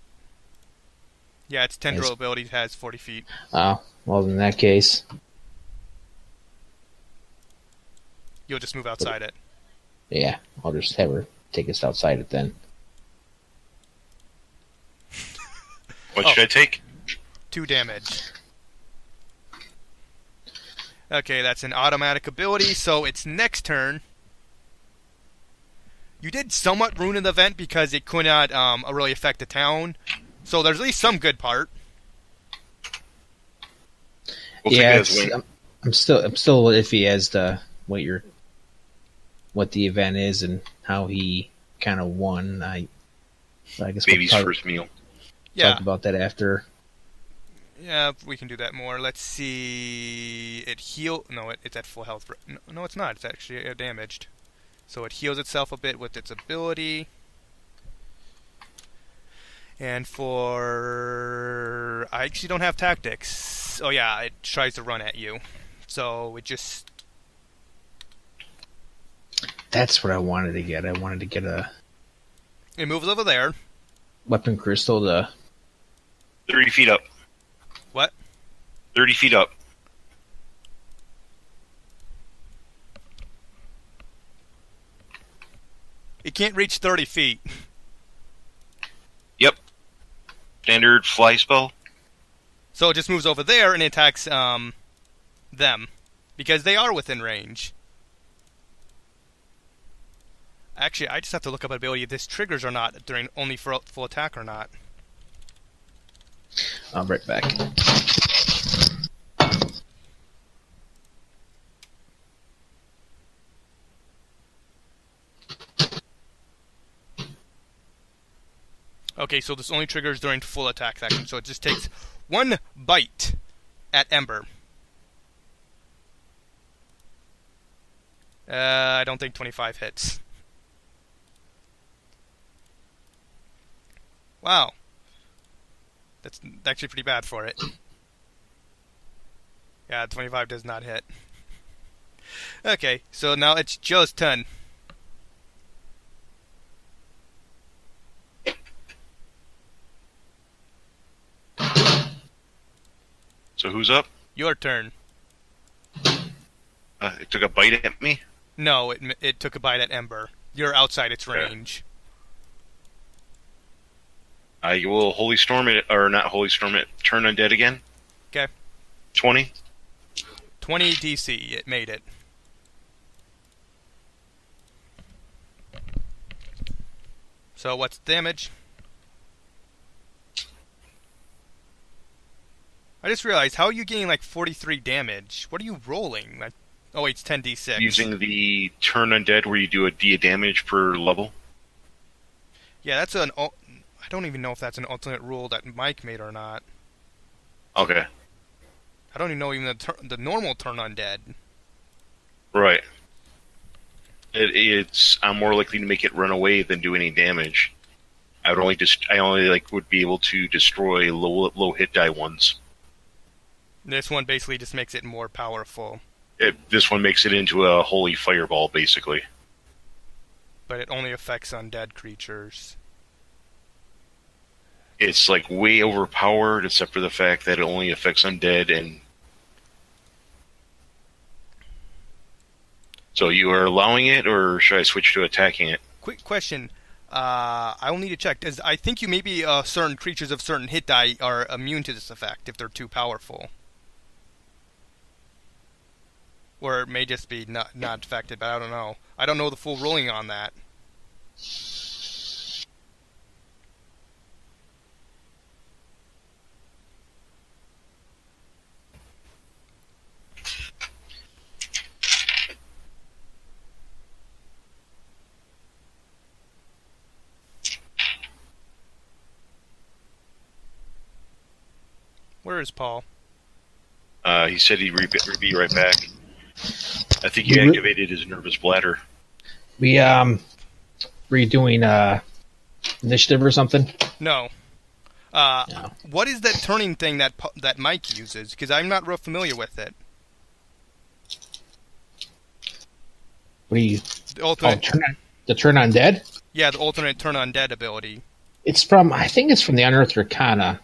Yeah, its tendril ability has 40 feet. Oh, well, in that case... You'll just move outside it. Yeah, I'll just have her take us outside it then. What should I take? 2 damage. Okay, that's an automatic ability, so its next turn... You did somewhat ruin an event because it could not really affect the town. So there's at least some good part. We'll Yeah, take it as I'm still iffy as to what the event is and how he kind of won. I guess baby's we'll first meal. Yeah. talk about that after. Yeah, we can do that more. Let's see. It heal. No, it's at full health. No, it's not. It's actually damaged. So it heals itself a bit with its ability. And for... I actually don't have tactics. Oh yeah, it tries to run at you. So it just... That's what I wanted to get. I wanted to get a It moves over there. weapon crystal to... 30 feet up. What? 30 feet up. It can't reach 30 feet. Yep. Standard fly spell. So it just moves over there and attacks them. Because they are within range. Actually, I just have to look up ability if this triggers or not during only for full attack or not. I'll be right back. Okay, so this only triggers during full attack action, so it just takes 1 bite at Ember. I don't think 25 hits. Wow. That's actually pretty bad for it. Yeah, 25 does not hit. Okay, so now it's Joe's turn. So who's up? Your turn. It took a bite at me. No, it took a bite at Ember. You're outside its range. I will Holy Storm it, or not Holy Storm it, turn undead again. Okay. 20. 20 DC, it made it. So what's the damage? I just realized, how are you getting like 43 damage? What are you rolling? Like, oh wait, it's 10d6. Using the turn undead where you do a D of damage per level. Yeah, that's an... I don't even know if that's an alternate rule that Mike made or not. Okay. I don't even know the normal turn undead. Right. It's I'm more likely to make it run away than do any damage. I only would be able to destroy low hit die ones. This one basically just makes it more powerful. This one makes it into a holy fireball, basically. But it only affects undead creatures. It's like way overpowered, except for the fact that it only affects undead, and so you are allowing it, or should I switch to attacking it? Quick question. I will need to check. I think you maybe certain creatures of certain hit die are immune to this effect if they're too powerful. Or it may just be not affected, but I don't know. I don't know the full ruling on that. Where is Paul? He said he'd be right back. I think he activated his nervous bladder. We were you doing initiative or something? No. No. What is that turning thing that Mike uses? Because I'm not real familiar with it. What do you? The alternate. Turn on dead? Yeah, the alternate turn on dead ability. I think it's from the Unearthed Arcana.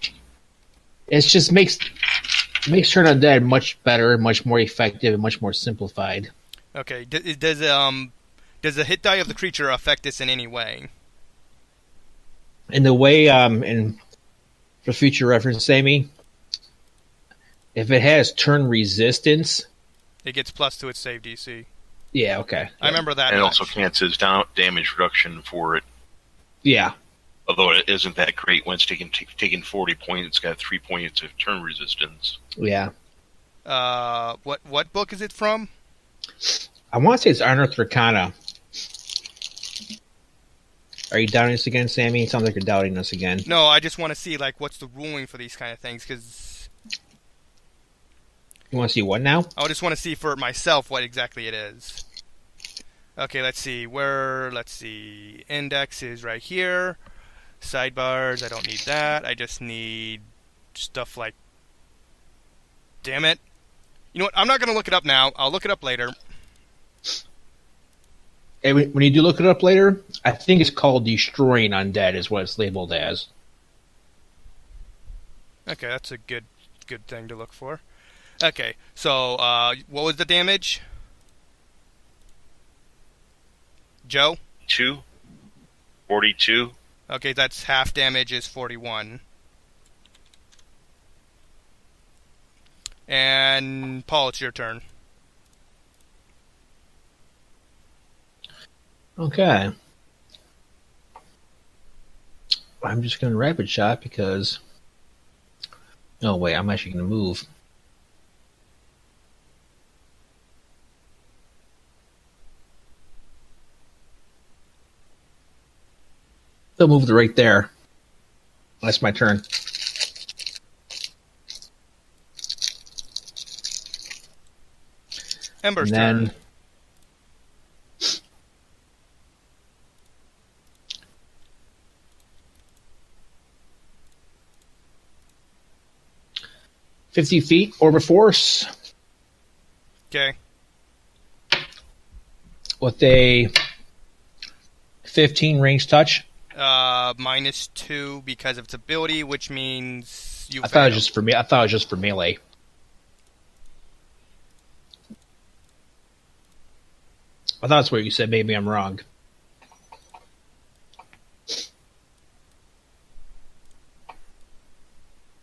It just makes turn on dead much better, much more effective, and much more simplified. Okay. Does the hit die of the creature affect this in any way? In the way, and for future reference, Sammy, if it has turn resistance, it gets plus to its save DC. Yeah, okay. I remember that. And it also cancels damage reduction for it. Yeah. Although it isn't that great when it's taking 40 points, it's got 3 points of turn resistance. Yeah. What book is it from? I want to say it's Unearthed Arcana. Are you doubting us again, Sammy? It sounds like you're doubting us again. No, I just want to see what's the ruling for these kind of things, because you want to see what now? I just want to see for myself what exactly it is. Okay, let's see. Index is right here. Sidebars, I don't need that. I just need stuff like... Damn it. You know what? I'm not going to look it up now. I'll look it up later. And when you do look it up later, I think it's called Destroying Undead is what it's labeled as. Okay, that's a good thing to look for. Okay, so what was the damage? Joe? 42. Okay, that's half damage is 41. And Paul, it's your turn. Okay. I'm just going to rapid shot because... Oh, wait, I'm actually going to move. They'll move right there. That's my turn. Ember's turn. 50 feet, Orb of Force. Okay. With a 15 range touch. -2 because of its ability, which means you. I thought it was just for melee. I thought that's what you said. Maybe I'm wrong.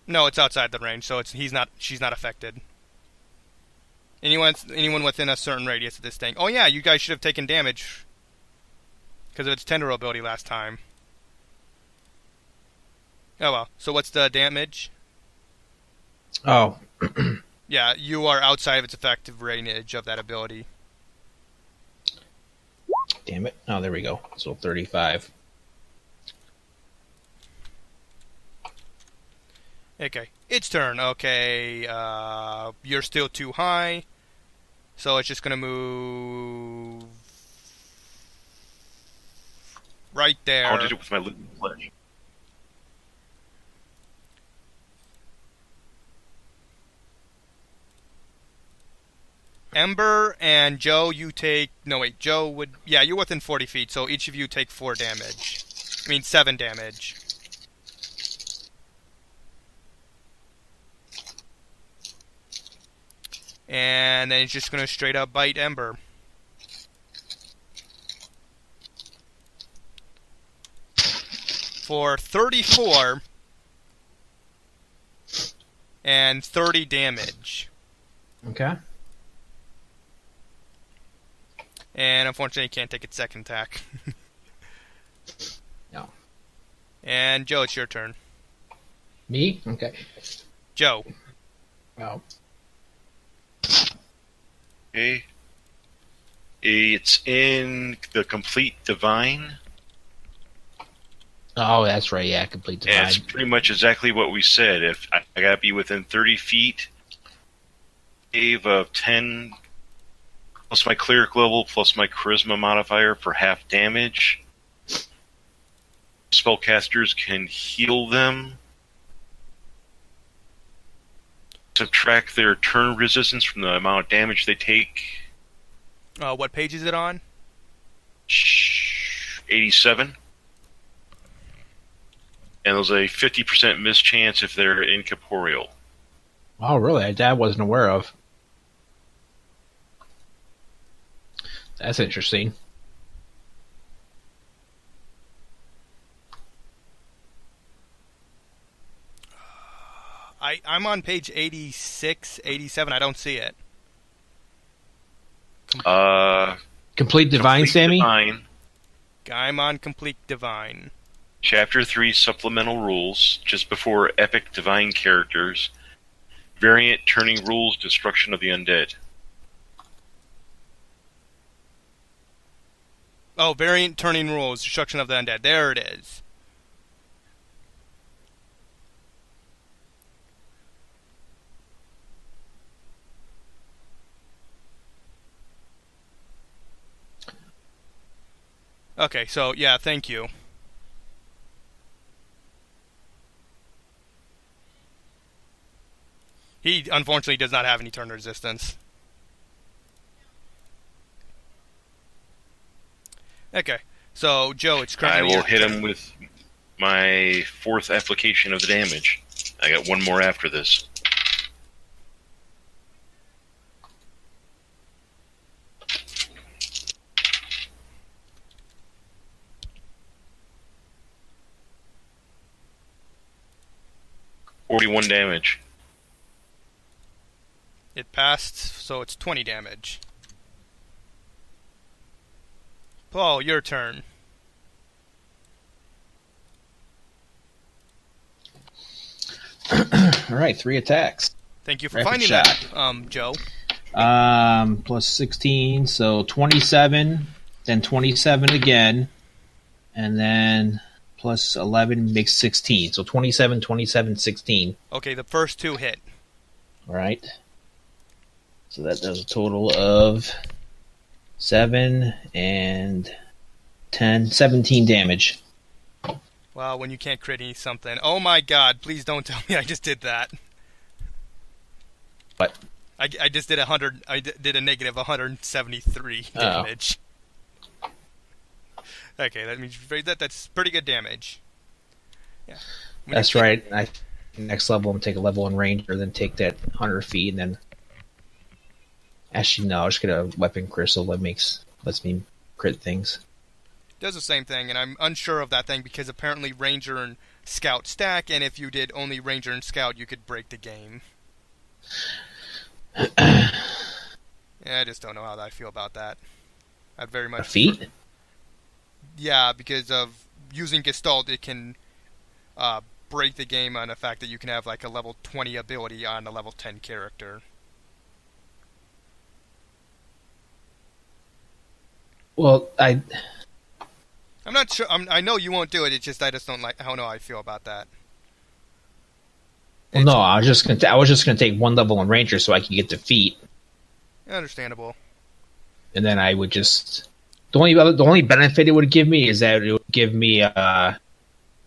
No, it's outside the range, so she's not affected. Anyone within a certain radius of this thing. Oh yeah, you guys should have taken damage because of its tendril ability last time. Oh well. So what's the damage? Oh. Yeah, you are outside of its effective range of that ability. Damn it. Oh, there we go. So 35. Okay, its turn. Okay, you're still too high, so it's just gonna move right there. I'll do it with my living flesh. Ember and Joe, you take... No, wait, Joe would... Yeah, you're within 40 feet, so each of you take 4 damage. I mean, 7 damage. And then he's just going to straight up bite Ember. For 34 and 30 damage. Okay. And unfortunately, you can't take its second attack. No. And Joe, it's your turn. Me? Okay. Joe. Oh. Okay. It's in the Complete Divine. Oh, that's right. Yeah, complete divine. And it's pretty much exactly what we said. If I gotta be within 30 feet, save of 10 plus my cleric level plus my charisma modifier for half damage. Spellcasters can heal them. Subtract their turn resistance from the amount of damage they take. What page is it on? 87. And there's a 50% mischance if they're incorporeal. Oh, really? That I wasn't aware of. That's interesting. I'm on page 86, 87. I don't see it. Complete divine, Sammy? Divine. I'm on complete divine. Chapter 3 supplemental rules, just before epic divine characters. Variant turning rules, destruction of the undead. Oh, variant turning rules, destruction of the undead. There it is. Okay, so yeah, thank you. He unfortunately does not have any turn resistance. Okay, so Joe, it's currently... I will hit him with my 4th application of the damage. I got one more after this. $41 damage. It passed, so it's 20 damage. Paul, your turn. All right, 3 attacks. Thank you for Rapid finding shot. that, Joe. Plus 16, so 27, then 27 again, and then plus 11 makes 16. So 27, 27, 16. Okay, the first 2 hit. All right. So that does a total of 7 and 10, 17 damage. Wow, when you can't crit something. Oh my god, please don't tell me I just did that. What? I just did 100. I did a negative 173 damage. Okay, let me rephrase that. That's pretty good damage. Yeah. That's right. Next level, I'm gonna take a level 1 ranger, then take that 100 feet, and then actually no, I'll just get a weapon crystal that lets me crit things. Does the same thing, and I'm unsure of that thing because apparently Ranger and Scout stack, and if you did only Ranger and Scout, you could break the game. Yeah, I just don't know how I feel about that. I'd very much... A feat? Yeah, because of using Gestalt, it can break the game on the fact that you can have like a level 20 ability on a level 10 character. Well, I'm not sure. I know you won't do it. It's just I just don't like how I feel about that. Well, no, I was just gonna take 1 level in ranger so I can get the feat. Understandable. And then I would just the only benefit it would give me is that it would give me a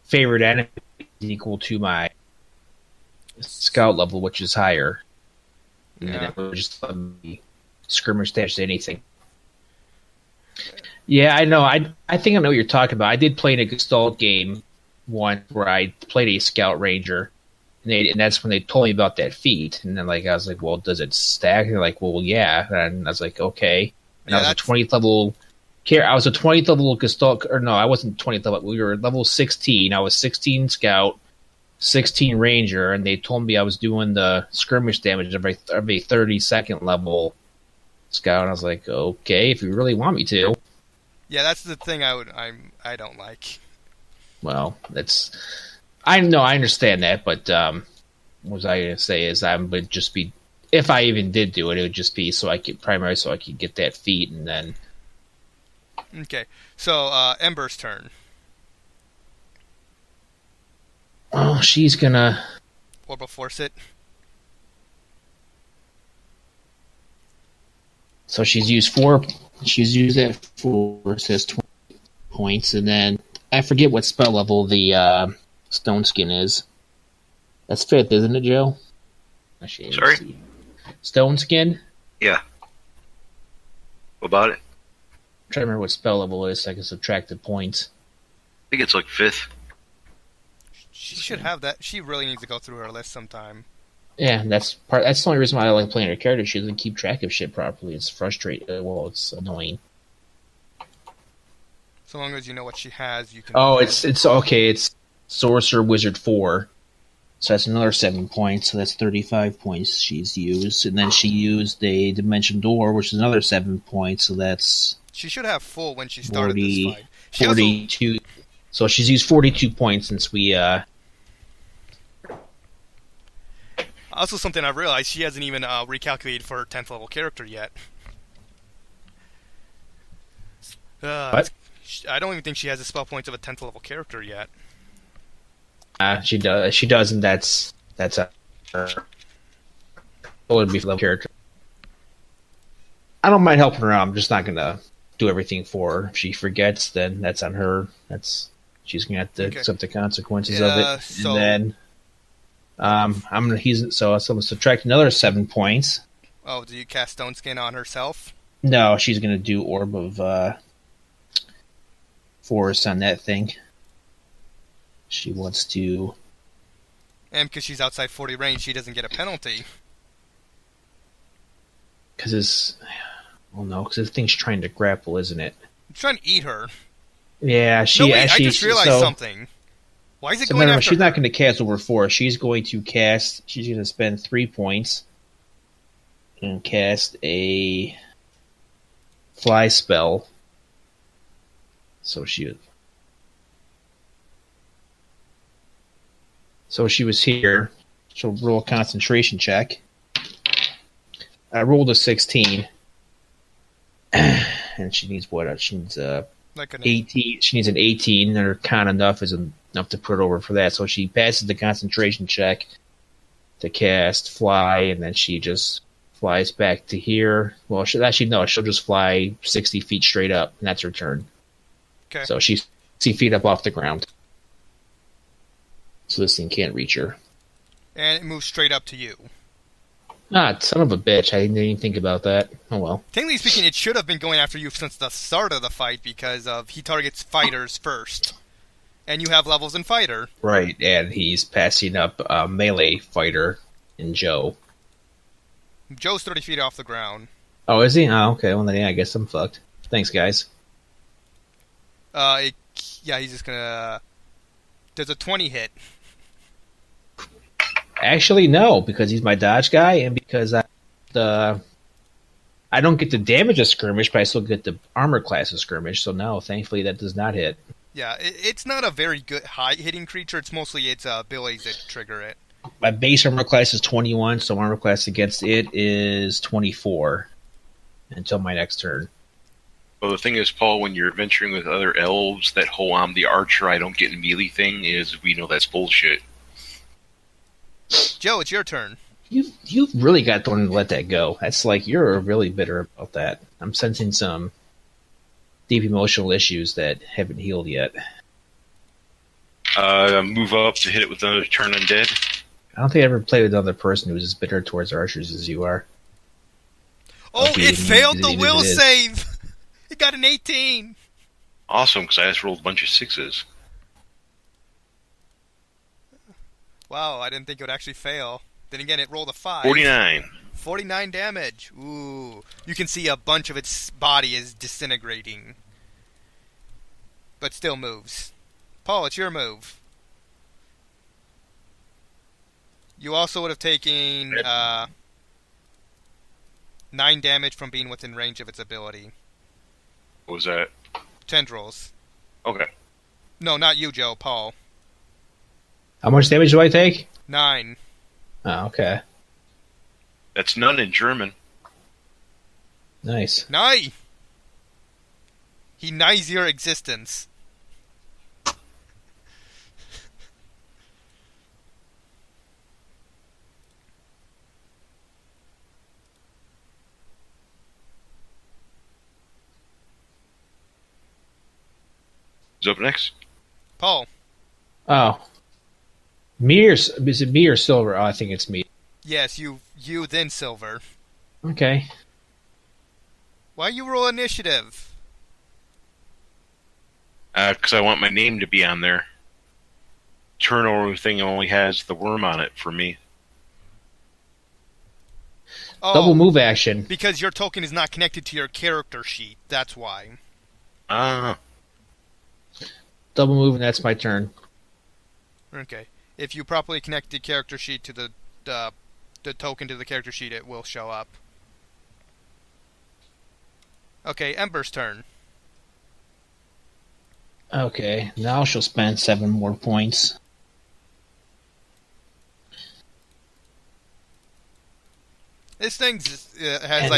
favorite enemy equal to my scout level, which is higher. And then it would just let me skirmish dash to anything. Yeah, I know. I think I know what you're talking about. I did play in a Gestalt game once where I played a Scout Ranger, and that's when they told me about that feat. And then I was like, well, does it stack? And they're like, well, yeah. And I was like, okay. And I was a 20th level. I was a 20th level Gestalt, or no, I wasn't 20th level. We were level 16. I was 16 Scout, 16 Ranger, and they told me I was doing the skirmish damage of a 32nd level Scout. And I was like, okay, if you really want me to. Yeah, that's the thing I don't like. Well, I know, I understand that, but what was I going to say is I would just be, if I even did do it, it would just be so I could get that feat, and then... Okay, so Ember's turn. Oh, she's gonna... Orbital Force it. So she's used 4... She's used that 4, it says 20 points, and then... I forget what spell level the Stone Skin is. That's 5th, isn't it, Joe? Actually, Sorry? Stone Skin? Yeah. What about it? I'm trying to remember what spell level it is so I can subtract the points. I think it's like 5th. She should have that. She really needs to go through her list sometime. Yeah, that's the only reason why I like playing her character. She doesn't keep track of shit properly. It's frustrating. Well, it's annoying. So long as you know what she has, you can... Oh, it's okay. It's Sorcerer Wizard 4. So that's another 7 points. So that's 35 points she's used. And then she used a Dimension Door, which is another 7 points. So that's... She should have full when she started this fight. 42. So she's used 42 points since we... Also, something I realized, she hasn't even recalculated for her 10th level character yet. What? I don't even think she has the spell points of a 10th level character yet. She does. She does, and that's a would be level character. I don't mind helping her out. I'm just not gonna do everything for her. If she forgets, then that's on her. She's gonna have to accept the consequences of it. So... And then I'm gonna subtract another 7 points. Oh, do you cast Stone Skin on herself? No, she's gonna do Orb of Force on that thing. She wants to... And because she's outside 40 range, she doesn't get a penalty. Because it's... Well, no, because this thing's trying to grapple, isn't it? It's trying to eat her. Yeah, she... No, wait, I just realized something. Why is it going after she's her? not going to cast over 4. She's going to cast... She's going to spend 3 points and cast a fly spell. So she was here. She'll roll a concentration check. I rolled a 16. And she needs what? She needs like an 18. She needs an 18, and her con enough is enough to put her over for that. So she passes the concentration check to cast fly, and then she just flies back to here. Well, she'll just fly 60 feet straight up, and that's her turn. Okay. So she's 60 feet up off the ground. So this thing can't reach her. And it moves straight up to you. Ah, son of a bitch. I didn't even think about that. Oh well. Technically speaking, it should have been going after you since the start of the fight because he targets fighters first. And you have levels in fighter. Right, and he's passing up a melee fighter in Joe. Joe's 30 feet off the ground. Oh, is he? Oh, okay. Well, then I guess I'm fucked. Thanks, guys. He's just gonna... Does a 20 hit? Actually, no, because he's my dodge guy, and because I don't get the damage of skirmish, but I still get the armor class of skirmish, so no, thankfully that does not hit. Yeah, it's not a very good high-hitting creature, it's mostly its abilities that trigger it. My base armor class is 21, so armor class against it is 24 until my next turn. Well, the thing is, Paul, when you're adventuring with other elves, that whole I'm the archer, I don't get in melee thing we know that's bullshit. Joe, it's your turn. You've really got to let that go. That's like, you're really bitter about that. I'm sensing some deep emotional issues that haven't healed yet. Move up to hit it with another turn undead. I don't think I ever played with another person who's as bitter towards archers as you are. Oh, it failed the will save! It got an 18! Awesome, because I just rolled a bunch of 6s. Wow, I didn't think it would actually fail. Then again, it rolled a 5. 49. 49 damage. Ooh. You can see a bunch of its body is disintegrating. But still moves. Paul, it's your move. You also would have taken 9 damage from being within range of its ability. What was that? Tendrils. Okay. No, not you, Joe. Paul. How much damage do I take? 9. Oh, okay. That's none in German. Nice. Nye! He nies your existence. Who's up next? Paul. Oh. Is it me or Silver? Oh, I think it's me. Yes, you then Silver. Okay. Why you roll initiative? Because I want my name to be on there. Turnover thing only has the worm on it for me. Oh, Double move action. because your token is not connected to your character sheet. That's why. Ah. Double move, and that's my turn. Okay. If you properly connect the character sheet to the token to the character sheet, it will show up. Okay, Ember's turn. Okay, now she'll spend 7 more points. This thing has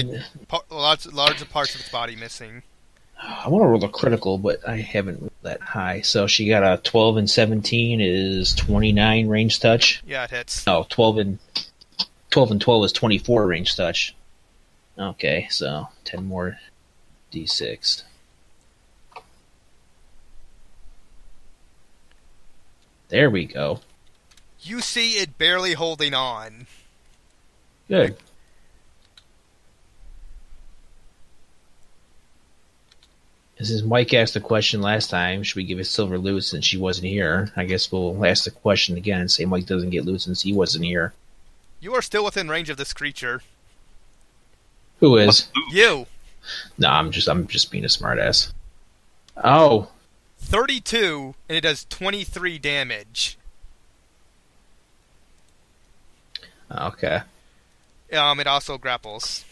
large parts of its body missing. I want to roll a critical, but I haven't rolled that high. So she got a 12 and 17 is 29 range touch. Yeah, it hits. No, 12 and 12 is 24 range touch. Okay, so 10 more d6. There we go. You see it barely holding on. Good. Since Mike asked the question last time, should we give it Silver loot since she wasn't here? I guess we'll ask the question again and say Mike doesn't get loot since he wasn't here. You are still within range of this creature. Who is? You. No, I'm just being a smartass. Oh. 32, and it does 23 damage. Okay. It also grapples.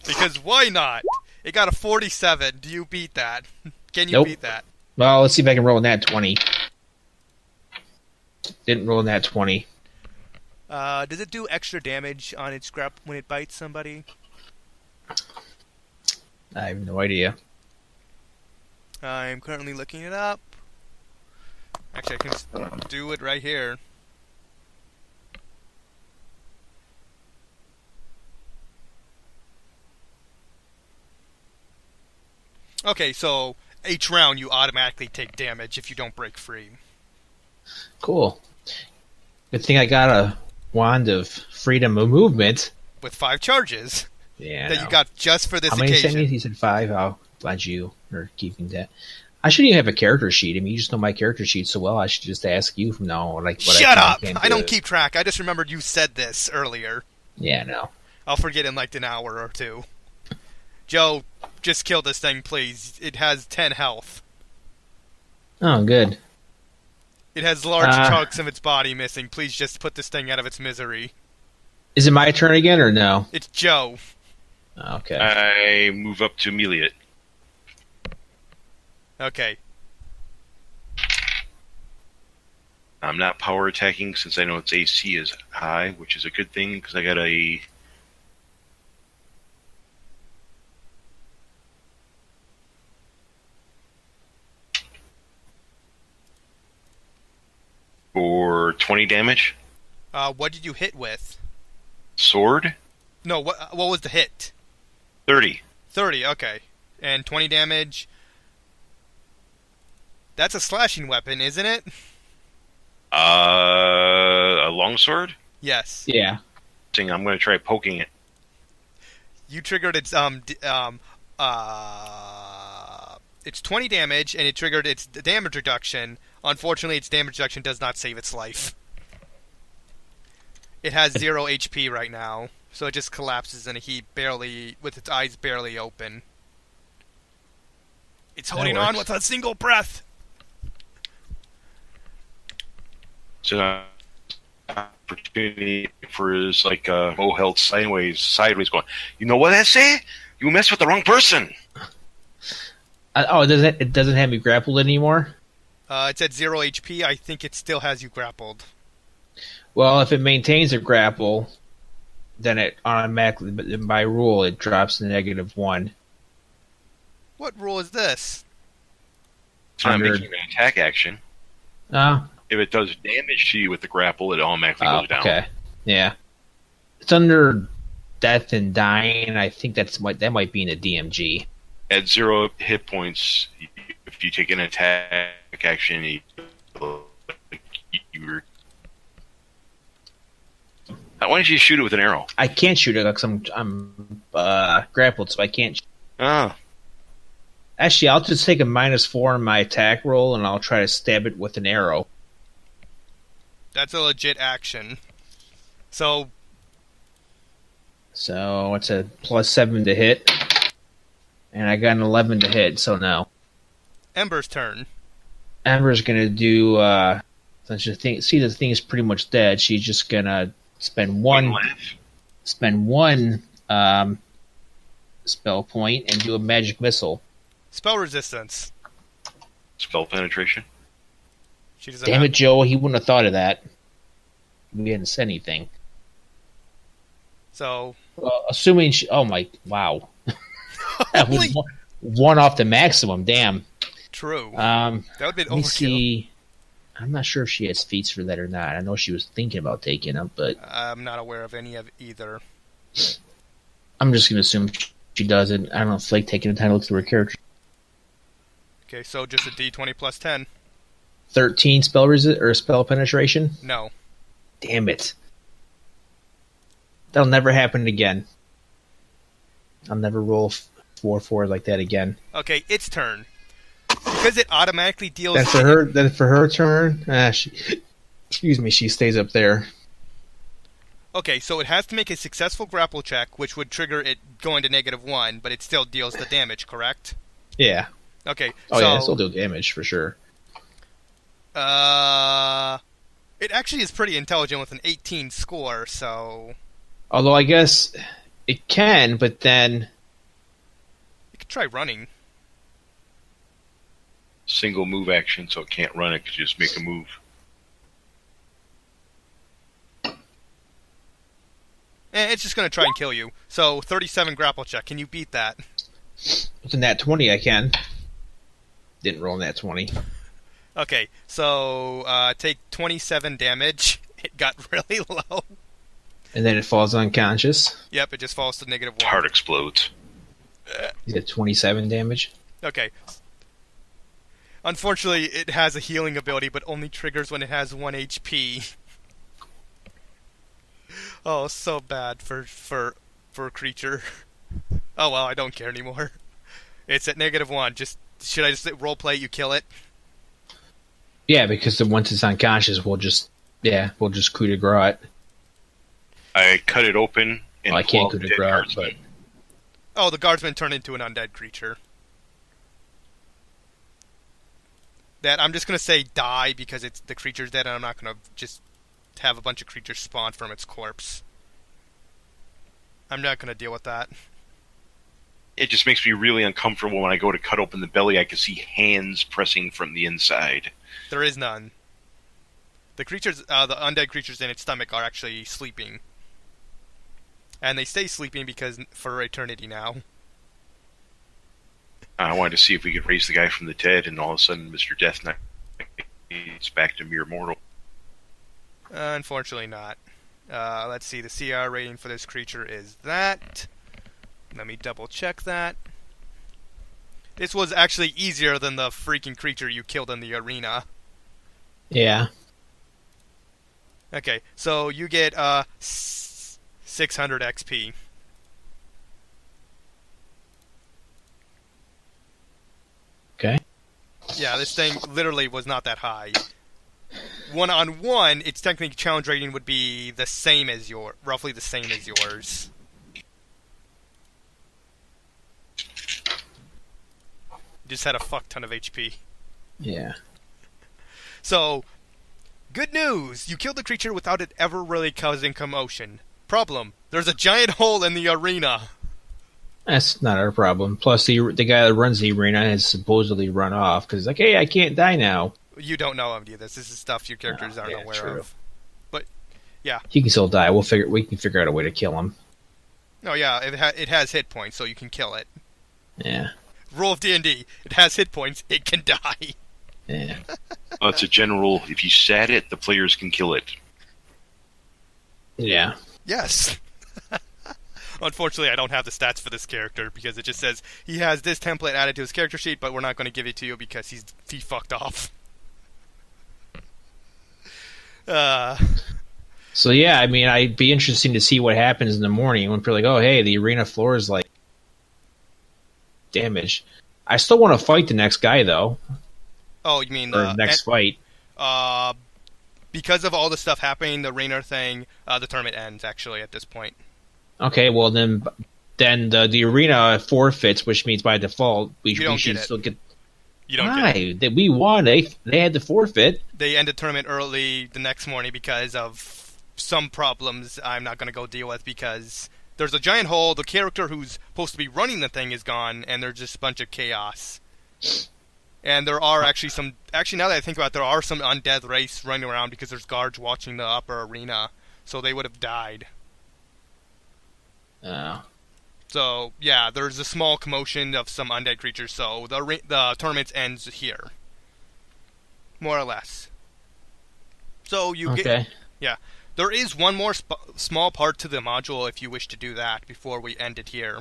Because why not? It got a 47. Do you beat that? Can you Nope. beat that? Well, let's see if I can roll in that 20. Didn't roll in that 20. Does it do extra damage on its when it bites somebody? I have no idea. I'm currently looking it up. Actually, I can do it right here. Okay, so each round you automatically take damage if you don't break free. Cool. Good thing I got a wand of freedom of movement. With 5 charges. Yeah. That you got just for this How many occasion. seconds? He said 5. Oh, glad you are keeping that. I shouldn't even have a character sheet. I mean, you just know my character sheet so well. I should just ask you from now on. Like, what Shut I up! can I don't keep track. I just remembered you said this earlier. Yeah, no. I'll forget in like an hour or two. Joe, just kill this thing, please. It has 10 health. Oh, good. It has large chunks of its body missing. Please just put this thing out of its misery. Is it my turn again or no? It's Joe. Okay. I move up to melee it. Okay. I'm not power attacking since I know its AC is high, which is a good thing because I got a... For 20 damage. What did you hit with? Sword? No, what was the hit? 30. 30, okay. And 20 damage. That's a slashing weapon, isn't it? A longsword? Yes. Yeah. I'm going to try poking it. You triggered its it's 20 damage, and it triggered its damage reduction. Unfortunately, its damage reduction does not save its life. It has 0 HP right now, so it just collapses in a heap, with its eyes barely open. It's holding on with a single breath. So, opportunity for his bow held sideways, going. You know what I say? You messed with the wrong person. It doesn't have me grappled anymore? It's at 0 HP. I think it still has you grappled. Well, if it maintains a grapple, then it automatically, by rule, it drops to -1. What rule is this? It's not making an attack action. If it does damage to you with the grapple, it automatically goes down. Okay. Yeah. It's under death and dying. I think that might be in a DMG. At 0 hit points, if you take an attack action, you're... Why don't you shoot it with an arrow? I can't shoot it because I'm grappled, so I can't. Ah. Actually, I'll just take a -4 on my attack roll, and I'll try to stab it with an arrow. That's a legit action. So it's a +7 to hit, and I got an 11 to hit, so no. Ember's turn. Ember's gonna do. Since the thing is pretty much dead, she's just gonna spend one spell point and do a magic missile. Spell resistance. Spell penetration. She doesn't. Damn it, Joe! He wouldn't have thought of that. We hadn't said anything. So, assuming she... Oh my... Wow. That was one off the maximum. Damn. True. That would be overkill. Let me see. I'm not sure if she has feats for that or not. I know she was thinking about taking them, but... I'm not aware of any of either. I'm just going to assume she doesn't. I don't know if Flake taking the time to look through her character. Okay, so just a d20 plus 10. 13 spell penetration? No. Damn it. That'll never happen again. I'll never roll 4 like that again. Okay, its turn. Because it automatically deals... Then for her turn, excuse me, she stays up there. Okay, so it has to make a successful grapple check, which would trigger it going to -1, but it still deals the damage, correct? Yeah. Okay, Oh yeah, it still deals damage, for sure. It actually is pretty intelligent with an 18 score, so... Although I guess it can, but then... You could try running. Single move action, so it can't run, it could just make a move. It's just going to try and kill you. So, 37 grapple check. Can you beat that? With a nat 20, I can. Didn't roll nat 20. Okay, so take 27 damage. It got really low. And then it falls unconscious. Yep, it just falls to -1. Heart explodes. You get 27 damage. Okay. Unfortunately, it has a healing ability, but only triggers when it has 1 HP. Oh, so bad for a creature. Oh well, I don't care anymore. It's at -1. Should I just roleplay you kill it? Yeah, because once it's unconscious, we'll just coup de grace it. I cut it open and I can't coup de grace, but... Oh, the guardsman turned into an undead creature. That I'm just gonna say die because it's the creature's dead, and I'm not gonna just have a bunch of creatures spawn from its corpse. I'm not gonna deal with that. It just makes me really uncomfortable when I go to cut open the belly. I can see hands pressing from the inside. There is none. The creatures, the undead creatures in its stomach are actually sleeping. And they stay sleeping because for eternity now. I wanted to see if we could raise the guy from the dead, and all of a sudden Mr. Death Knight is back to mere mortal. Unfortunately not. Let's see, the CR rating for this creature is that. Let me double check that. This was actually easier than the freaking creature you killed in the arena. Yeah. Okay, so you get 600 XP. Okay. Yeah, this thing literally was not that high. 1-on-1, its technical challenge rating would be the same as roughly the same as yours. Just had a fuck ton of HP. Yeah. So, good news! You killed the creature without it ever really causing commotion. Problem: there's a giant hole in the arena. That's not our problem. Plus, the guy that runs the arena has supposedly run off because, like, hey, I can't die now. You don't know any of this. This is stuff your characters aren't aware of. But yeah, he can still die. We can figure out a way to kill him. Oh yeah, it has hit points, so you can kill it. Yeah. Rule of D&D: it has hit points, it can die. Yeah. It's a general rule. If you sat it, the players can kill it. Yeah. Yes. Unfortunately, I don't have the stats for this character because it just says he has this template added to his character sheet, but we're not going to give it to you because he fucked off. So yeah, I mean, I'd be interesting to see what happens in the morning when people are like, oh, hey, the arena floor is like damaged. I still want to fight the next guy though. Oh, you mean the next fight? Because of all the stuff happening, the Rainer thing, the tournament ends actually at this point. Okay, well then the arena forfeits, which means by default we should still get. You don't get it. We won. They had to forfeit. They ended the tournament early the next morning because of some problems I'm not going to go deal with because there's a giant hole, the character who's supposed to be running the thing is gone, and there's just a bunch of chaos. And there are actually now that I think about it, there are some undead race running around because there's guards watching the upper arena, so they would have died. Oh. So, yeah, there's a small commotion of some undead creatures, so the tournament ends here. More or less. So you get... Yeah. There is one more small part to the module if you wish to do that before we end it here.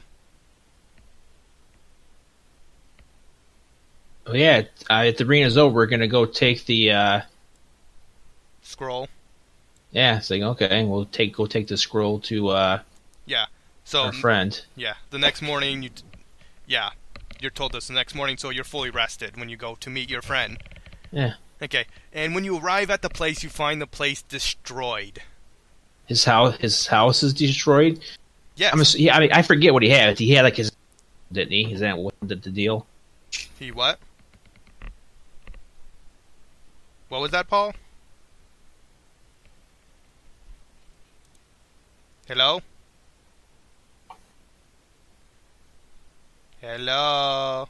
Oh yeah, if the arena's over, we're going to go take the... Scroll. Yeah, it's like, okay, we'll go take the scroll to... Yeah. So, our friend. Yeah, the next morning, you're told this the next morning, so you're fully rested when you go to meet your friend. Yeah. Okay, and when you arrive at the place, you find the place destroyed. His house is destroyed? Yes. I mean, I forget what he had. He had, like, his... Didn't he? Is that what the deal? He what? What was that, Paul? Hello? Hello?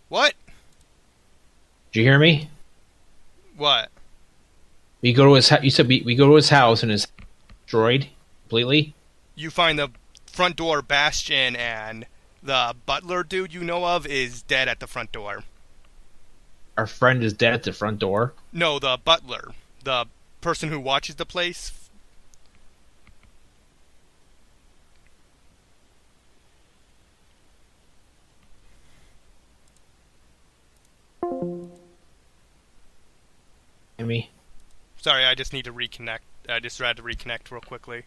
What? Did you hear me? What? We go to his. You said we go to his house and it's destroyed completely. You find the front door bastion and the butler dude you know of is dead at the front door. Our friend is dead at the front door? No, the butler. The person who watches the place. Me. Sorry, I just need to reconnect. I just had to reconnect real quickly.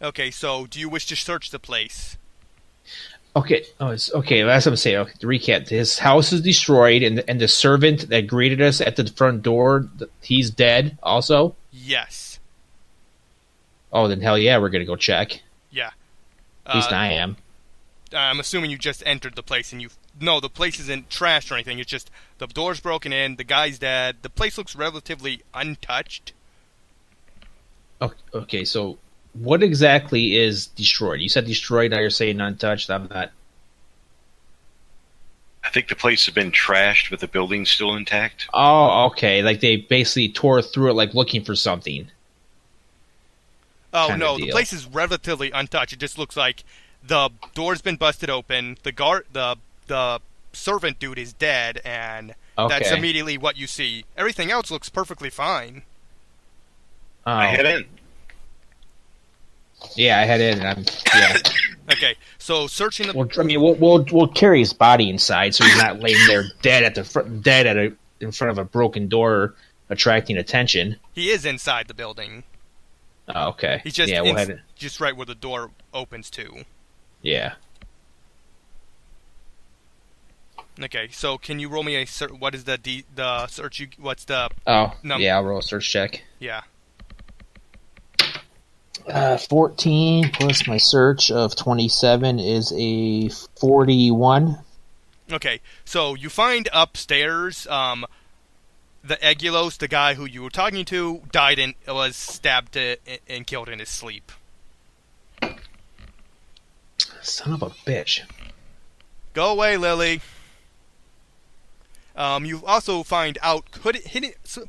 Okay, so do you wish to search the place? Okay. Oh, it's okay. That's what I'm saying. Okay, to recap, his house is destroyed, and the servant that greeted us at the front door, he's dead. Also. Yes. Oh, then hell yeah, we're gonna go check. Yeah. At least I am. I'm assuming you just entered the place and no, the place isn't trashed or anything. It's just the door's broken in, the guy's dead. The place looks relatively untouched. Okay, so what exactly is destroyed? You said destroyed, now you're saying untouched. I'm not... I think the place has been trashed, but the building's still intact. Oh, okay. Like they basically tore through it like looking for something. Oh, no, the place is relatively untouched. It just looks like the door's been busted open, the servant dude is dead, and that's immediately what you see. Everything else looks perfectly fine. Oh. I head in. Yeah, I head in, and Okay, so searching the... Well, I mean, we'll carry his body inside, so he's not laying there dead at in front of a broken door, attracting attention. He is inside the building. Oh, okay. He's just we'll head in. Just right where the door opens to. Yeah. Okay, so can you roll me a what is the search? What's the number? Yeah, I'll roll a search check. Yeah. 14 plus my search of 27 is a 41. Okay, so you find upstairs the Egulos, the guy who you were talking to, was stabbed and killed in his sleep. Son of a bitch. Go away, Lily. You also find out,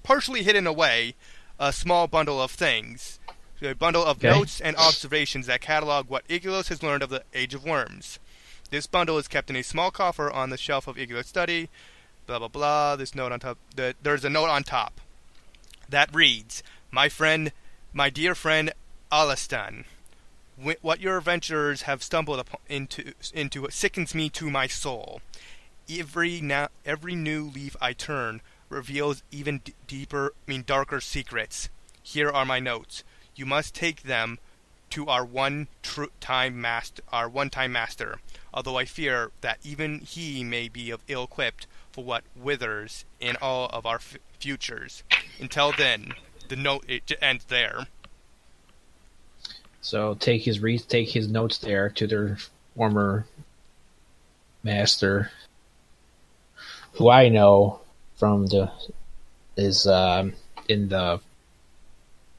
partially hidden away, a small bundle of things. A bundle of notes and observations that catalog what Egulos has learned of the Age of Worms. This bundle is kept in a small coffer on the shelf of Igor's study. Blah, blah, blah. This note on top. There's a note on top that reads, my dear friend Alastan, what your adventurers have stumbled into sickens me to my soul. Every new leaf I turn reveals even darker secrets. Here are my notes. You must take them to our one-time master, although I fear that even he may be ill-equipped for what withers in all of our futures. Until then, the note it ends there. So take his notes there to their former master, who I know from is in the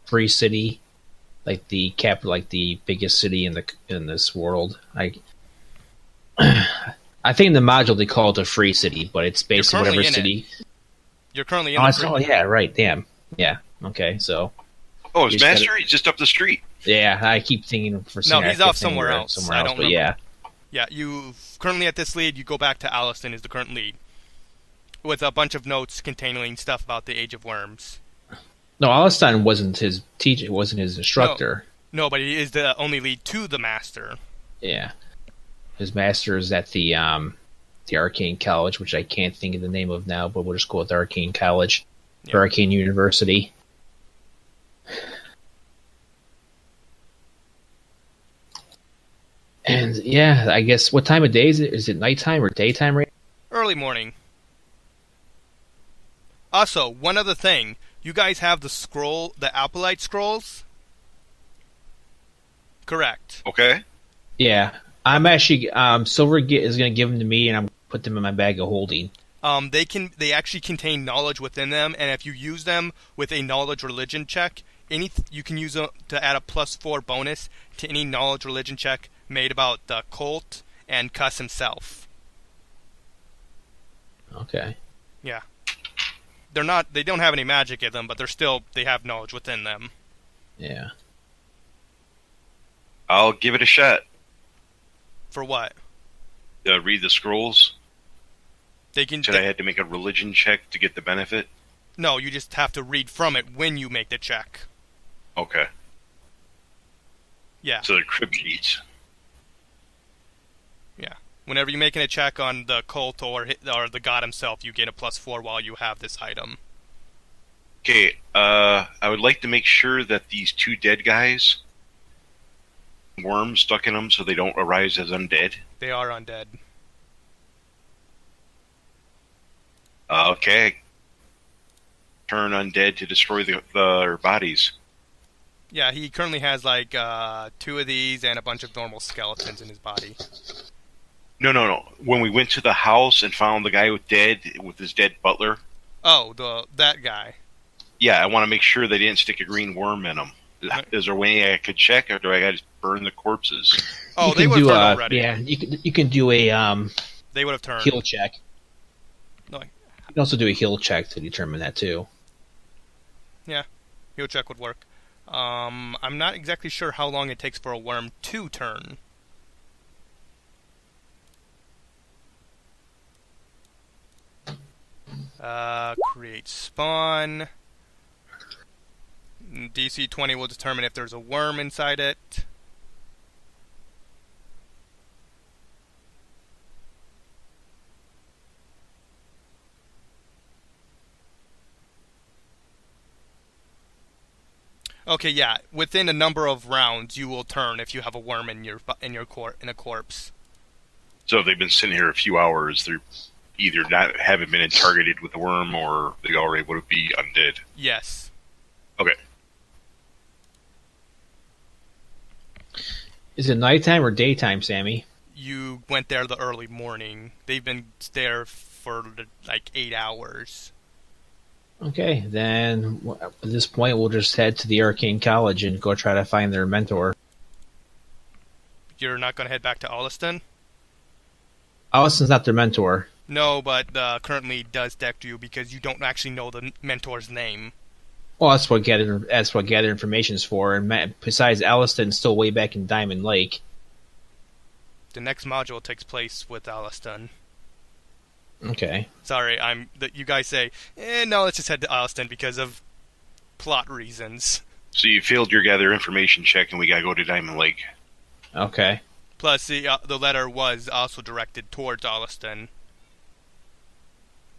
Free City, like the capital, like the biggest city in this world. I think in the module they call it the Free City, but it's basically whatever city. You're currently in the Oh, yeah, right. Damn. Yeah. Okay, so. Oh, his master? He's just up the street. Yeah, I keep thinking for some. No, he's off somewhere else. I don't remember. Yeah. Yeah, you currently at this lead, you go back to Alastan is the current lead. With a bunch of notes containing stuff about the Age of Worms. No, Alastan wasn't his teacher, wasn't his instructor. No, but he is the only lead to the master. Yeah. His master is at the Arcane College, which I can't think of the name of now, but we'll just go with Arcane College. Yeah. Arcane University. And yeah, I guess what time of day is it? Is it nighttime or daytime right? Early morning. Also, one other thing. You guys have the Alpalite scrolls? Correct. Okay. Yeah. I'm actually Silver is going to give them to me, and I'm put them in my bag of holding. They actually contain knowledge within them, and if you use them with a knowledge religion check, you can use them to add a +4 bonus to any knowledge religion check made about the cult and Cuss himself. Okay. Yeah. They don't have any magic in them, but they have knowledge within them. Yeah. I'll give it a shot. For what? Read the scrolls. Should I have to make a religion check to get the benefit? No, you just have to read from it when you make the check. Okay. Yeah. So they're crib sheets. Yeah. Whenever you're making a check on the cult or the god himself, you get a +4 while you have this item. Okay, I would like to make sure that these two dead guys, worms stuck in them so they don't arise as undead. They are undead. Okay. Turn undead to destroy their bodies. Yeah, he currently has like 2 of these and a bunch of normal skeletons in his body. No. When we went to the house and found the guy with his dead butler. Oh, that guy. Yeah, I want to make sure they didn't stick a green worm in them. Is there a way I could check, or do I got to burn the corpses? Oh, they would have turned already. Yeah, you can do a they would have turned. Heal check. No. You can also do a heal check to determine that too. Yeah, heal check would work. I'm not exactly sure how long it takes for a worm to turn. Create spawn. DC 20 will determine if there's a worm inside it. Okay, yeah. Within a number of rounds, you will turn if you have a worm in a corpse. So if they've been sitting here a few hours, they're either haven't been targeted with a worm, or they already would be undead. Yes. Okay. Is it nighttime or daytime, Sammy? You went there the early morning. They've been there for like 8 hours. Okay, then at this point we'll just head to the Arcane College and go try to find their mentor. You're not going to head back to Alastan? Alastan's not their mentor. No, but currently does deck you because you don't actually know the mentor's name. Well, that's what gather information is for. And besides, Alastan's still way back in Diamond Lake. The next module takes place with Alliston. Okay. Sorry, you guys say, no, let's just head to Alliston because of plot reasons. So you failed your gather information check, and we gotta go to Diamond Lake. Okay. Plus, the letter was also directed towards Alliston.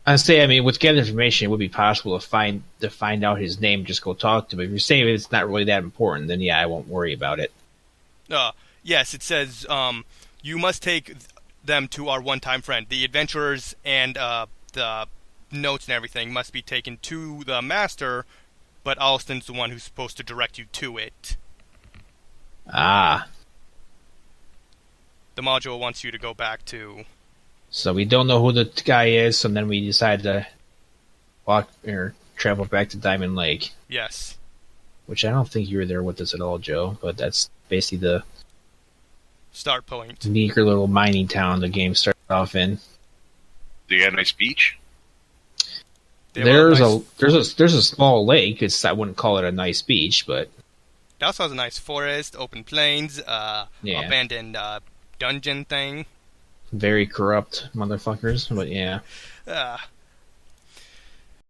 I mean, with gather information, it would be possible to find out his name, just go talk to him. If you're saying it's not really that important, then yeah, I won't worry about it. Yes, it says you must take them to our one-time friend. The adventurers and the notes and everything must be taken to the master, but Alliston's the one who's supposed to direct you to it. Ah. The module wants you to go back to... So we don't know who the guy is, and then we decide to walk or travel back to Diamond Lake. Yes. Which I don't think you were there with us at all, Joe, but that's basically the start point. Meager little mining town the game started off in. They got a nice beach? There's a small lake. I wouldn't call it a nice beach, but it also has a nice forest, open plains, abandoned dungeon thing. Very corrupt motherfuckers, but yeah.